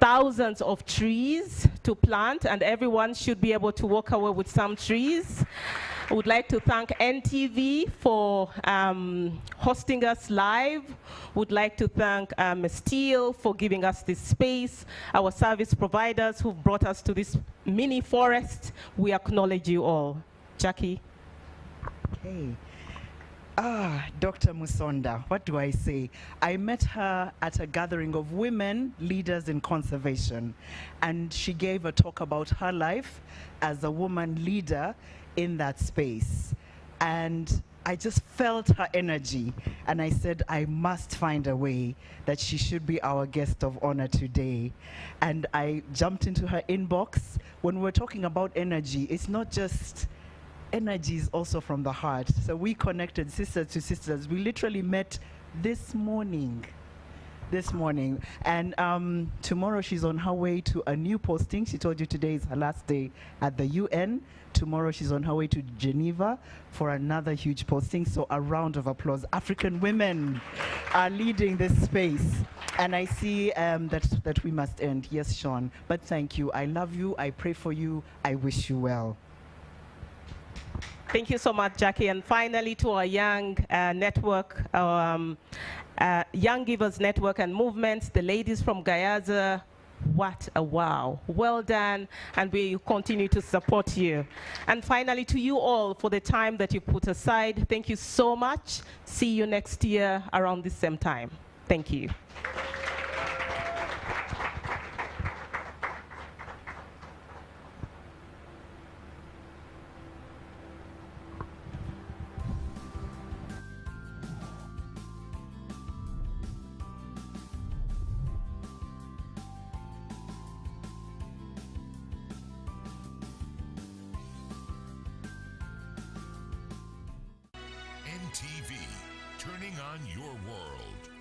thousands of trees to plant, and everyone should be able to walk away with some trees. I would like to thank NTV for hosting us live. Would like to thank Steele for giving us this space. Our service providers who've brought us to this mini forest. We acknowledge you all. Jackie. Okay. Dr. Musonda, what do I say? I met her at a gathering of women leaders in conservation, and she gave a talk about her life as a woman leader in that space. And I just felt her energy, and I said, I must find a way that she should be our guest of honor today. And I jumped into her inbox. When we're talking about energy, it's not just energy, is also from the heart. So we connected sisters to sisters. We literally met this morning. And tomorrow she's on her way to a new posting. She told you today is her last day at the UN. Tomorrow she's on her way to Geneva for another huge posting. So a round of applause. African women are leading this space. And I see that we must end. Yes, Sean. But thank you. I love you. I pray for you. I wish you well. Thank you so much, Jackie. And finally, to our young network, Young Givers Network and Movements, the ladies from Gayaza, what a wow. Well done, and we continue to support you. And finally, to you all, for the time that you put aside, thank you so much. See you next year around the same time. Thank you. NTV, turning on your world.